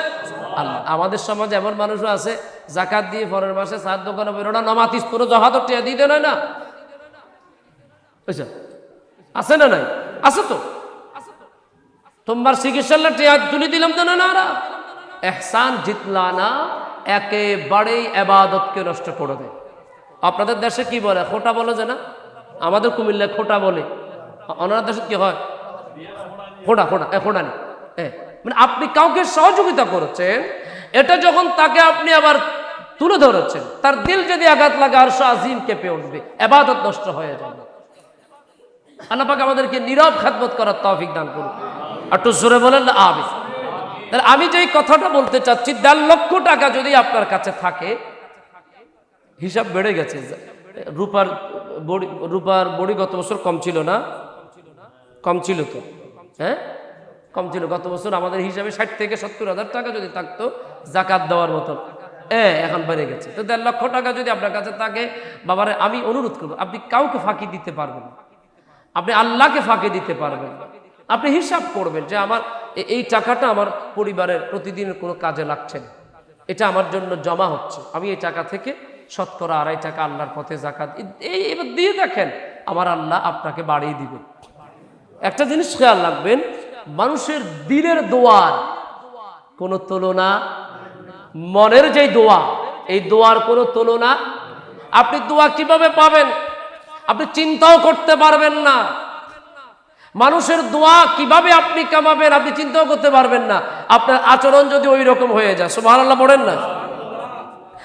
আল্লাহ। আমাদের সমাজে এমন মানুষও আছে যাকাত দিয়ে পরের মাসে চার দোকানে বেরোনা নমাতিস পুরো জহাত টিয়া দিয়ে দেয় না, বুঝছো? আছে না নাই? আছে তো। তোমার চিকিৎসার টিয়া তুলে দিলাম তো না, এহসান জিতলা না, একেবারেই ইবাদতকে নষ্ট করে দেয়। আপনাদের দেশে কি বলে? খোটা বলে যে না, আমাদের কুমিল্লায় খোটা বলে, ওনার দেশে কি হয়? খোটা খোটা খোটা নেই। মানে আপনি কাউকে সহযোগিতা করেছেন, এটা যখন তাকে আপনি আবার তুলে ধরেছেন, তার দিল যদি আঘাত লাগে আরশ আজিম কেঁপে উঠবে, ইবাদত নষ্ট হয়ে যাবে। আল্লাহ পাক আমাদেরকে নীরব খেদমত করার তৌফিক দান করুন। একটু জোরে বলেন না আমিন। তাহলে আমি যেই কথাটা বলতে চাচ্ছি, 1.5 লক্ষ টাকা যদি আপনার কাছে থাকে, হিসাব বেড়ে গেছে। রূপার বড়ি গত বছর কম ছিল না? কম ছিল তো, হ্যাঁ কম ছিল। গত বছর আমাদের হিসাবে 60 থেকে 70,000 টাকা যদি থাকতো যাকাত দেওয়ার মতন, এখন বেড়ে গেছে। তো 1.5 লক্ষ টাকা যদি আপনার কাছে থাকে, বাবারে আমি অনুরোধ করবো, আপনি কাউকে ফাঁকি দিতে পারবেন না, আপনি আল্লাহকে ফাঁকি দিতে পারবেন। আপনি হিসাব করবেন যে আমার এই টাকাটা আমার পরিবারের প্রতিদিনের কোনো কাজে লাগছে না, এটা আমার জন্য জমা হচ্ছে, আমি এই টাকা থেকে শতকরা 2.5 টাকা আল্লাহর পথে যাকাত এবার দিয়ে দেখেন, আমার আল্লাহ আপনাকে বাড়িয়ে দিবে। একটা জিনিস খেয়াল রাখবেন, মানুষের দিলের দোয়ার কোনো তুলনা, মনের যে দোয়া, এই দোয়ার কোনো তুলনা। আপনি দোয়া কিভাবে পাবেন আপনি চিন্তাও করতে পারবেন না। মানুষের দোয়া কিভাবে আপনি কামাবেন আপনি চিন্তাও করতে পারবেন না। আপনার আচরণ যদি ওই রকম হয়ে যায়, সুবহানাল্লাহ পড়েন না,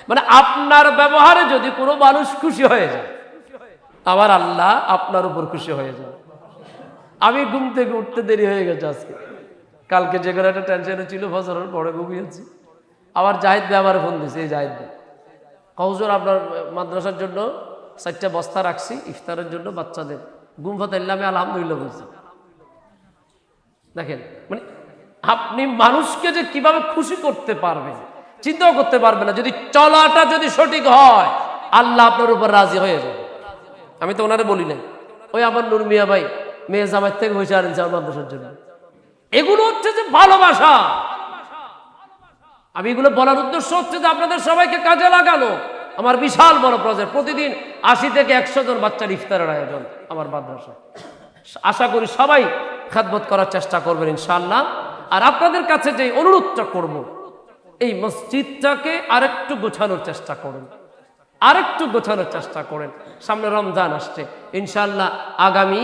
মানে আপনার ব্যবহারে যদি কোনো মানুষ খুশি হয়ে যায়, আমার আল্লাহ আপনার উপর খুশি হয়ে যায়। আমি ঘুম থেকে উঠতে দেরি হয়ে গেছে আজকে, কালকে যে কোনো একটা টেনশনে ছিল, ফজরের পরে ঘুমিয়েছি। আবার জাহিদ ভাই আমার ফোন দিয়েছে, এই জাহিদ ভাই, হুজুর আপনার মাদ্রাসার জন্য 4টা বস্তা রাখছি ইফতারের জন্য বাচ্চাদের, ঘুম ফাতাইলে আমি আলহামদুলিল্লাহ বলছি। দেখেন, মানে আপনি মানুষকে যে কিভাবে খুশি করতে পারবেন চিন্তাও করতে পারবেন না। যদি চলাটা যদি সঠিক হয়, আল্লাহ আপনার উপর রাজি হয়ে যাবে। আমি তো ওনারে বলি নাই, ওই আমার নূর মিয়া ভাই মেয়ে জামাই থেকে হয়েছে আর মাদ্রাসার জন্য। এগুলো হচ্ছে যে ভালোবাসা। আমি এগুলো বলার উদ্দেশ্য হচ্ছে যে আপনাদের সবাইকে কাজে লাগানো। আমার বিশাল বড় প্রজেক্ট, প্রতিদিন 80 থেকে 100 জন বাচ্চার ইফতারের আয়োজন আমার মাদ্রাসায়। আশা করি সবাই খেদমত করার চেষ্টা করবেন ইনশাআল্লাহ। আর আপনাদের কাছে যে অনুরোধটা করব, এই মসজিদটাকে আরেকটু গোছানোর চেষ্টা করুন, আরেকটু গোছানোর চেষ্টা করেন। সামনে রমজান আসছে ইনশাআল্লাহ, আগামী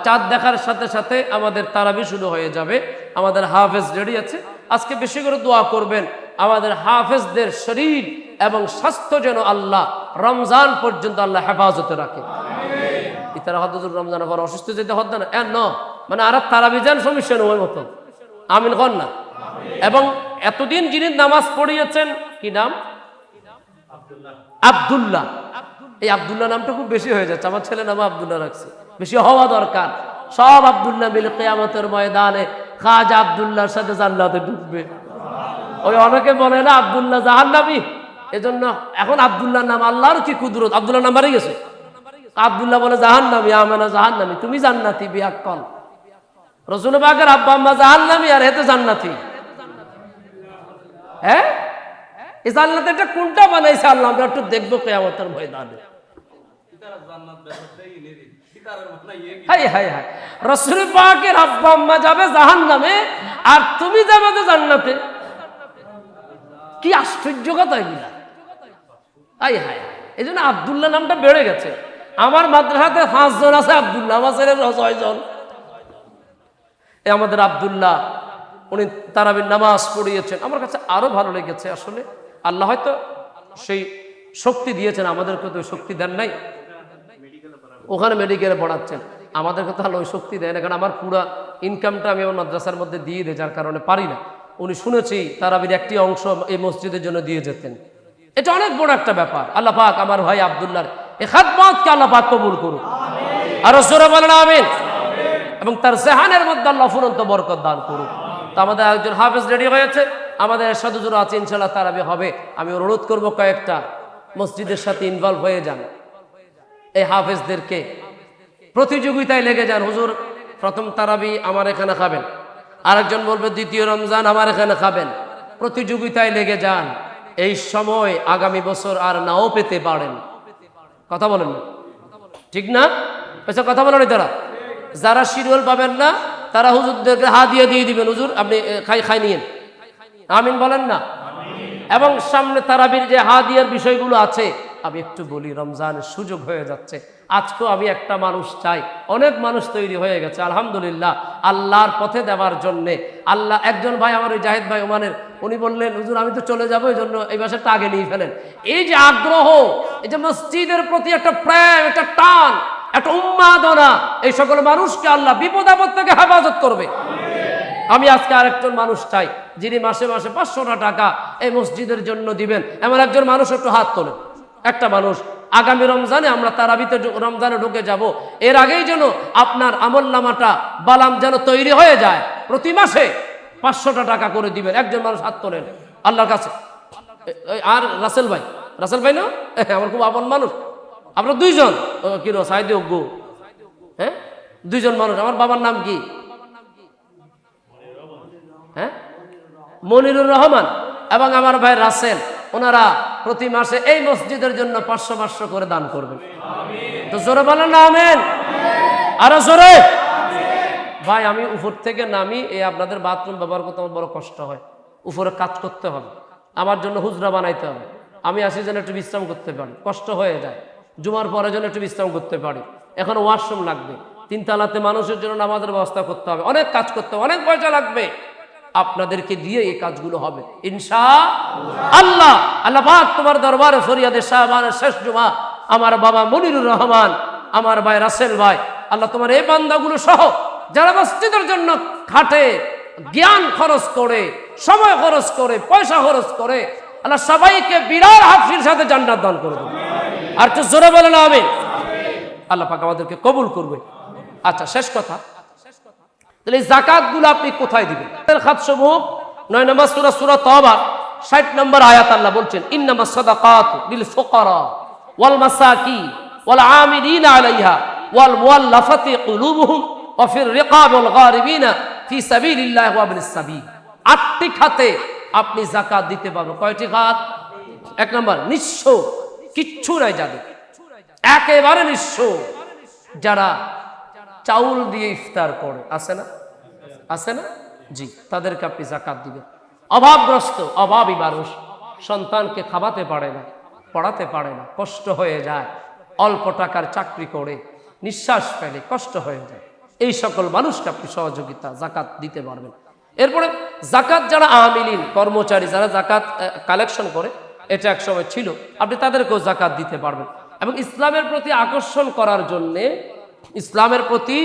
চাঁদ দেখার সাথে সাথে আমাদের তারাবি শুরু হয়ে যাবে। আমাদের হাফেজ রেডি আছে, আজকে বেশি করে দোয়া করবেন আমাদের হাফেজদের শরীর এবং স্বাস্থ্য যেন আল্লাহ রমজান পর্যন্ত আল্লাহ হেফাজতে রাখে। ইতারা হদ্দুর রমজানের পর অসুস্থ যেতে হদ্দ না ন, মানে আর তারাবি যান সমস্যা নয় মতো, আমিন কন না। এবং এতদিন যিনি নামাজ পড়িয়েছেন, কি নাম? আব্দুল্লাহ। এই আব্দুল্লাহ নামটা খুব বেশি হয়ে যাচ্ছে, আমার ছেলে নাম আব্দুল্লাহ রাখছে, বেশি হওয়া দরকার। সব আব্দুল্লাহ মিলে কিয়ামতের ময়দানে খাজা আব্দুল্লাহর সাথে জান্নাতে ঢুকবে। ওই অনেকে বলে না আব্দুল্লাহ জাহান্নামী, এজন্য এখন আব্দুল্লাহর নাম, আল্লাহর কি কুদরত, আব্দুল্লাহ নাম বাড়ি গেছে। আব্দুল্লাহ বলে জাহান্নামী, আমেনা জাহান্নামী, তুমি জান্নাতি বিয়াক্কল। রাসূল পাকের আব্বা আম্মা জাহান্নামী আর এতে জান্নাতি। হ্যাঁ, এই জান্নাত এটা কোনটা বানাইছে আল্লাহ, আমরা একটু দেখবো কিয়ামতের ময়দানে। হাই হাই হাই, রাসূল পাকের আব্বা আম্মা যাবে জাহান্নামে আর তুমি যাবে জান্নাতে। কি আশ্চর্য কথা এগুলা। হাই হাই, এই জন্য আব্দুল্লাহ নামটা বেড়ে গেছে। আমার মাদ্রাসাতে 5 জন আছে আব্দুল্লাহ, আমার ছেলে 6 জন। এই আমাদের আব্দুল্লাহ, উনি তারাবির নামাজ পড়িয়েছেন, আমার কাছে আরো ভালো লেগেছে। আসলে আল্লাহ হয়তো সেই শক্তি দিয়েছেন, আমাদেরকে তো শক্তি দেন নাই। ওখানে মেডিকেলে পড়াচ্ছেন, আমাদেরকে তো আল্লাহ ওই শক্তি দেয় না, কারণ আমার পুরো ইনকামটা আমি আমার মাদ্রাসার মধ্যে দিয়ে দিই, যার কারণে পারি না। উনি শুনেছি তারাবির একটি অংশ এই মসজিদের জন্য দিয়ে যেতেন। এটা অনেক বড় একটা ব্যাপার। আল্লাহ পাক আমার ভাই আব্দুল্লাহর এই খাদমতকে আল্লাহ পাক কবুল করুন, আর জোরে বলেন আমিন। এবং তার জেহানের মধ্যে আল্লাহ ফুরন্ত বরকত দান করুন। তো আমাদের একজন হাফেজ রেডি হয়েছে, আমাদের সাধুজুর আছে, ইনশাআল্লাহ তারাবি হবে। আমি অনুরোধ করব কয়েকটা মসজিদের সাথে ইনভলভ হয়ে যান, এই হাফেজদেরকে প্রতিযোগিতায় লেগে যান। হুজুর প্রথম তারাবি আমার এখানে খাবেন, আরেকজন বলবে দ্বিতীয় রমজান আমার এখানে খাবেন। প্রতিযোগিতায় লেগে যান। এই সময় আগামী বছর আর নাও পেতে পারেন। কথা বলেন না, ঠিক না? কথা বলেন তারা যারা শিডিউল পাবেন না তারা হুজুরদেরকে হাদিয়া দিয়ে দিবেন, হুজুর আপনি খাই নিয়েন, আমিন বলেন না। এবং সামনে তারাবির যে হাদিয়ার বিষয়গুলো আছে আমি একটু বলি, রমজানের সুযোগ হয়ে যাচ্ছে। আজকেও আমি একটা মানুষ চাই, অনেক মানুষ তৈরি হয়ে গেছে আলহামদুলিল্লাহ আল্লাহর পথে দেওয়ার জন্যে। আল্লাহ একজন ভাই আমার ওই জাহিদ ভাই ওমানের, উনি বললেন হুজুর আমি তো চলে যাবো, এই জন্য এই বাসাটা আগে নিয়ে ফেলেন। এই যে আগ্রহ, এই যে মসজিদের প্রতি একটা প্রেম, একটা টান, একটা উন্মাদনা, এই সকল মানুষকে আল্লাহ বিপদ আপদ থেকে হেফাজত করবে। আমি আজকে আরেকজন মানুষ চাই যিনি মাসে মাসে 500 টাকা এই মসজিদের জন্য দিবেন, এমন একজন মানুষ একটু হাত তোলেন। একটা মানুষ আগামী রমজানে আমরা তারাবিতে রমজানে ঢুকে যাব, এর আগেই যেন আপনার আমল নামাটা বালাম যেন তৈরি হয়ে যায়। প্রতি মাসে 500 টাকা করে দিবেন, একজন মানুষ হাত তোলেন আল্লাহর কাছে। আর রাসেল ভাই না আমার খুব আপন মানুষ, আপনার দুইজন কি সাইদি অজ্ঞ, হ্যাঁ দুইজন মানুষ। আমার বাবার নাম কি? হ্যাঁ মনিরুর রহমান এবং আমার ভাই রাসেল, ওনারা প্রতি মাসে এই মসজিদের জন্য 500 করে দান করবেন। তো জোরে বলেন না আমিন, আরো জোরে। ভাই আমি উপর থেকে নামি, এই আপনাদের বাথরুম ব্যবহার করতে আমার বড় কষ্ট হয়, উপরে কাজ করতে হবে, আমার জন্য হুজরা বানাইতে হবে। আমি আসি যেন একটু বিশ্রাম করতে পারি, কষ্ট হয়ে যায়। জুমার পরে যেন একটু বিশ্রাম করতে পারি। এখন ওয়াশরুম লাগবে, 3 তলাতে মানুষের জন্য নামাজের ব্যবস্থা করতে হবে, অনেক কাজ করতে হবে, অনেক পয়সা লাগবে। আপনাদেরকে দিয়ে এই কাজগুলো হবে ইনশাআল্লাহ। আল্লাহ পাক তোমার দরবারে ফরিয়াদে শাবানের শেষ জুমা আমার বাবা মনিরুর রহমান, আমার ভাই রাসেল ভাই, আল্লাহ তোমার এই বান্দাগুলো সহ যারা মসজিদের জন্য খাটে, জ্ঞান খরচ করে, সময় খরচ করে, পয়সা খরচ করে, আল্লাহ সবাইকে বিরাট হাফির সাথে জান্নাত দান করে দেবে। আর একটু জোরে বলেন আমিন। আল্লাহ পাক আমাদেরকে কবুল করবে। আচ্ছা শেষ কথা, তাহলে যাকাত গুলো আপনি কোথায় দিবেন? খাতসমূহ 9 নম্বর সূরা তাওবা 60 নম্বর আয়াত আল্লাহ বলছেন ইন্নামাস সাদাকাতু লিল ফুকারা ওয়াল মাসাকিন ওয়াল আমিলিনা আলাইহা ওয়াল মুআল্লাফাতি কুলুবুহুম ওয়া ফির রিকাব ওয়াল গারিবিনা ফি সাবিলিল্লাহি ওয়া ইবনিস সাবিল। 8টি খাতে আপনি যাকাত দিতে পারবেন। কয়টি খাত? 1 নম্বর নিঃস্ব, কিচ্ছু নাই যাদের, একেবারে নিঃস্ব, যারা চাউল দিয়ে ইফতার করে, আছে না জি, তাদেরকে আপনি যাকাত দিবেন। অভাবগ্রস্ত, অভাবী মানুষ, সন্তানকে খাওয়াতে পারে না, পড়াতে পারে না, কষ্ট হয়ে যায়, অল্প টাকার চাকরি করে নিঃশ্বাস ফেলে, কষ্ট হয়ে যায়, এই সকল মানুষকে আপনি সহযোগিতা যাকাত দিতে পারবেন। এরপরে যাকাত যারা আমিলিন, কর্মচারী যারা যাকাত কালেকশন করে, এটা এক সময় ছিল, আপনি তাদেরকেও যাকাত দিতে পারবেন। এবং ইসলামের প্রতি আকর্ষণ করার জন্যে, ইসলামের প্রতি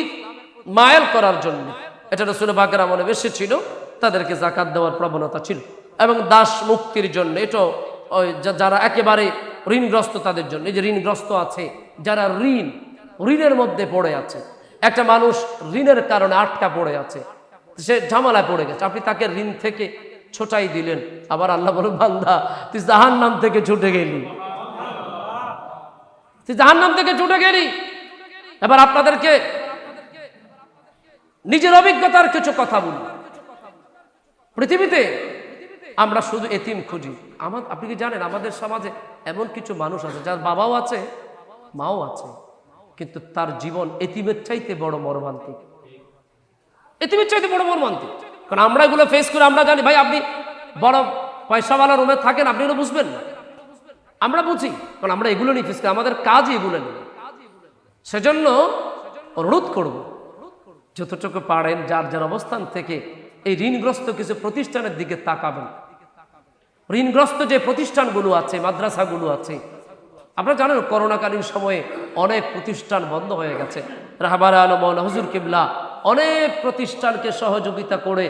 মায়াল করার জন্য, এটা রাসূল পাকের আমলে বেশি ছিল, তাদেরকে যাকাত দেওয়ার প্রবণতা ছিল। এবং দাস মুক্তির জন্য, এটা যারা একেবারে ঋণগ্রস্ত তাদের জন্য, এই যে ঋণগ্রস্ত আছে, যারা ঋণের মধ্যে পড়ে আছে, একটা মানুষ ঋণের কারণে আটকা পড়ে আছে, সে ঝামেলায় পড়ে গেছে, আপনি তাকে ঋণ থেকে ছোটাই দিলেন। আবার আল্লাহ বলে বান্দা তুই জাহান্নাম থেকে ছুটে গেলি, তুই জাহান্নাম থেকে ছুটে গেলি। এবার আপনাদেরকে নিজের অভিজ্ঞতার কিছু কথা বলি। পৃথিবীতে আমরা শুধু এতিম খুঁজি। আপনি কি জানেন আমাদের সমাজে এমন কিছু মানুষ আছে যার বাবাও আছে, মাও আছে, কিন্তু তার জীবন এতিমের চাইতে বড় মর্মান্তিক, এতিমের চাইতে বড় মর্মান্তিক। কারণ আমরা এগুলো ফেস করে আমরা জানি ভাই আপনি বড় পয়সাওয়ালা রুমে থাকেন, আপনি এগুলো বুঝবেন না, আমরা বুঝি, কারণ আমরা এগুলো নিয়ে ফেস করি, আমাদের কাজই এগুলো নিয়ে। সেজন্য অনুরোধ করব যতটুকু পারেন যার যার অবস্থান থেকে এই ঋণগ্রস্ত কিছু প্রতিষ্ঠানের দিকে তাকাবেন। ঋণগ্রস্ত যে প্রতিষ্ঠানগুলো আছে, মাদ্রাসাগুলো আছে, আপনারা জানেন করোনাকালীন সময়ে অনেক প্রতিষ্ঠান বন্ধ হয়ে গেছে। রাহবার আলম হুজুর কিবলা অনেক প্রতিষ্ঠানকে সহযোগিতা করে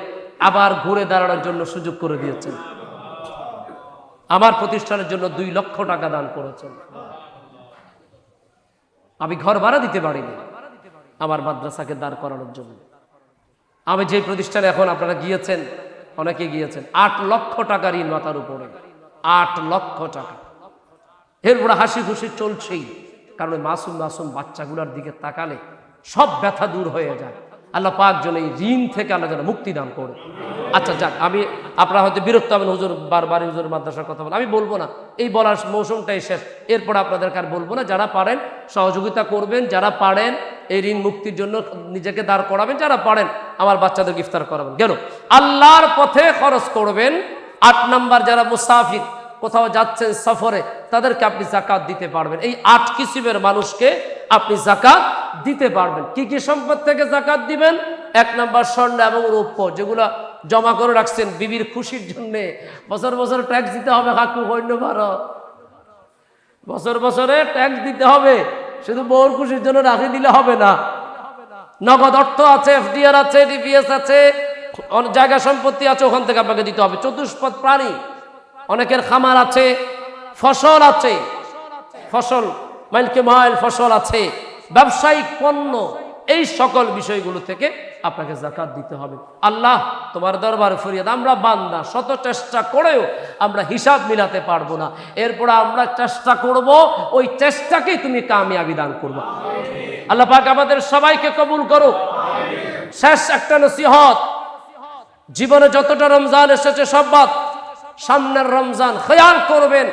আবার ঘুরে দাঁড়ানোর জন্য সুযোগ করে দিয়েছেন। আমার প্রতিষ্ঠানের জন্য 2 লক্ষ টাকা দান করেছেন। আমি ঘর ভাড়া দিতে পারিনি আমার মাদ্রাসাকে দাঁড় করানোর জন্য। আমি যে প্রতিষ্ঠানে এখন আপনারা গিয়েছেন, অনেকে গিয়েছেন, 8 লক্ষ টাকা ঋণ মাথার উপরে, 8 লক্ষ টাকা। এরপরে হাসি খুশি চলছেই, কারণ মাসুম মাসুম বাচ্চাগুলোর দিকে তাকালে সব ব্যথা দূর হয়ে যায়। আল্লাহ পাক যেন এই ঋণ থেকে আল্লাহ যেন মুক্তি দান করে। আচ্ছা যাক, আমি আপনারা হয়তো বিরক্ত হবেন, হুজুর বারবার হুজুর মাদ্রাসার কথা বলেন। আমি বলবো না, এই বলার মৌসুমটাই শেষ, এরপর আপনাদেরকে আর বলবো না। যারা পারেন সহযোগিতা করবেন, যারা পারেন এই ঋণ মুক্তির জন্য নিজেকে দাঁড় করাবেন, যারা পারেন আমার বাচ্চাদের ইফতার করাবেন, গেল আল্লাহর পথে খরচ করবেন। 8 নাম্বার, যারা মুসাফির, কোথাও যাচ্ছেন সফরে, তাদেরকে আপনি যাকাত দিতে পারবেন। এই 8 কিসিমের মানুষকে আপনি যাকাত দিতে পারবেন। কি কি সম্পদ থেকে যাকাত দিবেন? 1 নাম্বার, স্বর্ণ এবং রৌপ্য, যেগুলো জমা করে রাখছেন বিবির খুশির জন্য। বছর বছর ট্যাক্স দিতে হবে, কাকু হইন্য পারো, বছর বছরে ট্যাক্স দিতে হবে, শুধু বউর খুশির জন্য রাখি দিলে হবে না। নগদ অর্থ আছে, এফডিআর আছে, ডিপিএস আছে, অনেক জায়গা সম্পত্তি আছে, ওখান থেকে আপনাকে দিতে হবে। চতুষ্পদ প্রাণী, অনেকের খামার আছে, ফসল আছে, ফসল মাইলকে মাইল ফসল আছে, ব্যবসায়িক পণ্য, এই সকল বিষয়গুলো থেকে আপনাকে যাকাত দিতে হবে। আল্লাহ তোমার দরবারে ফরিয়াদ, আমরা বান্দা, শত চেষ্টা করেও আমরা হিসাব মিলাতে পারবো না, এরপর আমরা চেষ্টা করব, ওই চেষ্টাকেই তুমি কামিয়াবি দান করবো। আল্লাহ পাক আমাদের সবাইকে কবুল করুক। শেষ একটা নসিহত, জীবনে যতটা রমজান এসেছে সব বাদ, সামনের রমজান খেয়াল করবেন,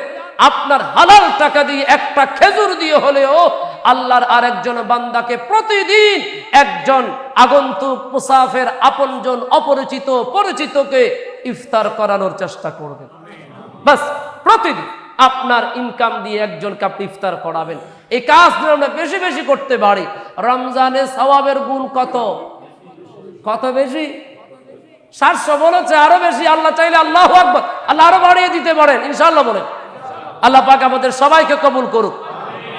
আপনার হালাল টাকা দিয়ে একটা খেজুর দিয়ে হলেও আল্লাহর আরেকজন বান্দাকে প্রতিদিন একজন আগন্তুক মুসাফির, আপনজন, অপরিচিত, পরিচিতকে ইফতার করানোর চেষ্টা করবেন। বাস প্রতিদিন আপনার ইনকাম দিয়ে একজনকে আপনি ইফতার করাবেন। এই কাজ আমরা বেশি বেশি করতে পারি। রমজানে সওয়াবের গুণ কত কত বেশি, 700 বলেছে, আরো বেশি। আল্লাহ চাইলে আল্লাহু আকবার, আল্লাহ আরো বাড়িয়ে দিতে পারেন ইনশাআল্লাহ বলেন। আল্লাহ পাক আমাদের সবাইকে কবুল করুক।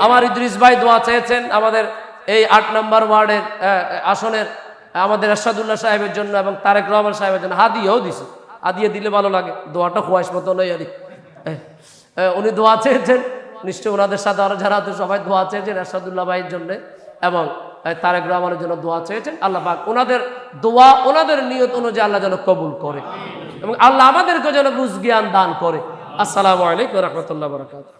আমার ইদ্রিস ভাই দোয়া চেয়েছেন আমাদের এই 8 নম্বর ওয়ার্ডের আসনের আমাদের এরশাদুল্লাহ সাহেবের জন্য এবং তারেক রহমান সাহেবের জন্য হাদিয়াও দিছে। হাদিয়া দিলে ভালো লাগে, দোয়াটা খোয়াইশ মতো নয় আর উনি দোয়া চেয়েছেন, নিশ্চয়ই ওনাদের সাথে আরো যারা আছে সবাই দোয়া চেয়েছেন এরশাদুল্লাহ ভাইয়ের জন্য এবং তারেক রহমানের জন্য দোয়া চেয়েছেন। আল্লাহ পাক ওনাদের দোয়া, ওনাদের নিয়ত অনুযায়ী আল্লাহ যেন কবুল করে এবং আল্লাহ আমাদেরকে যেন বুঝ জ্ঞান দান করে। আসসালামু আলাইকুম ওয়া রাহমাতুল্লাহি ওয়া বারাকাতুহু।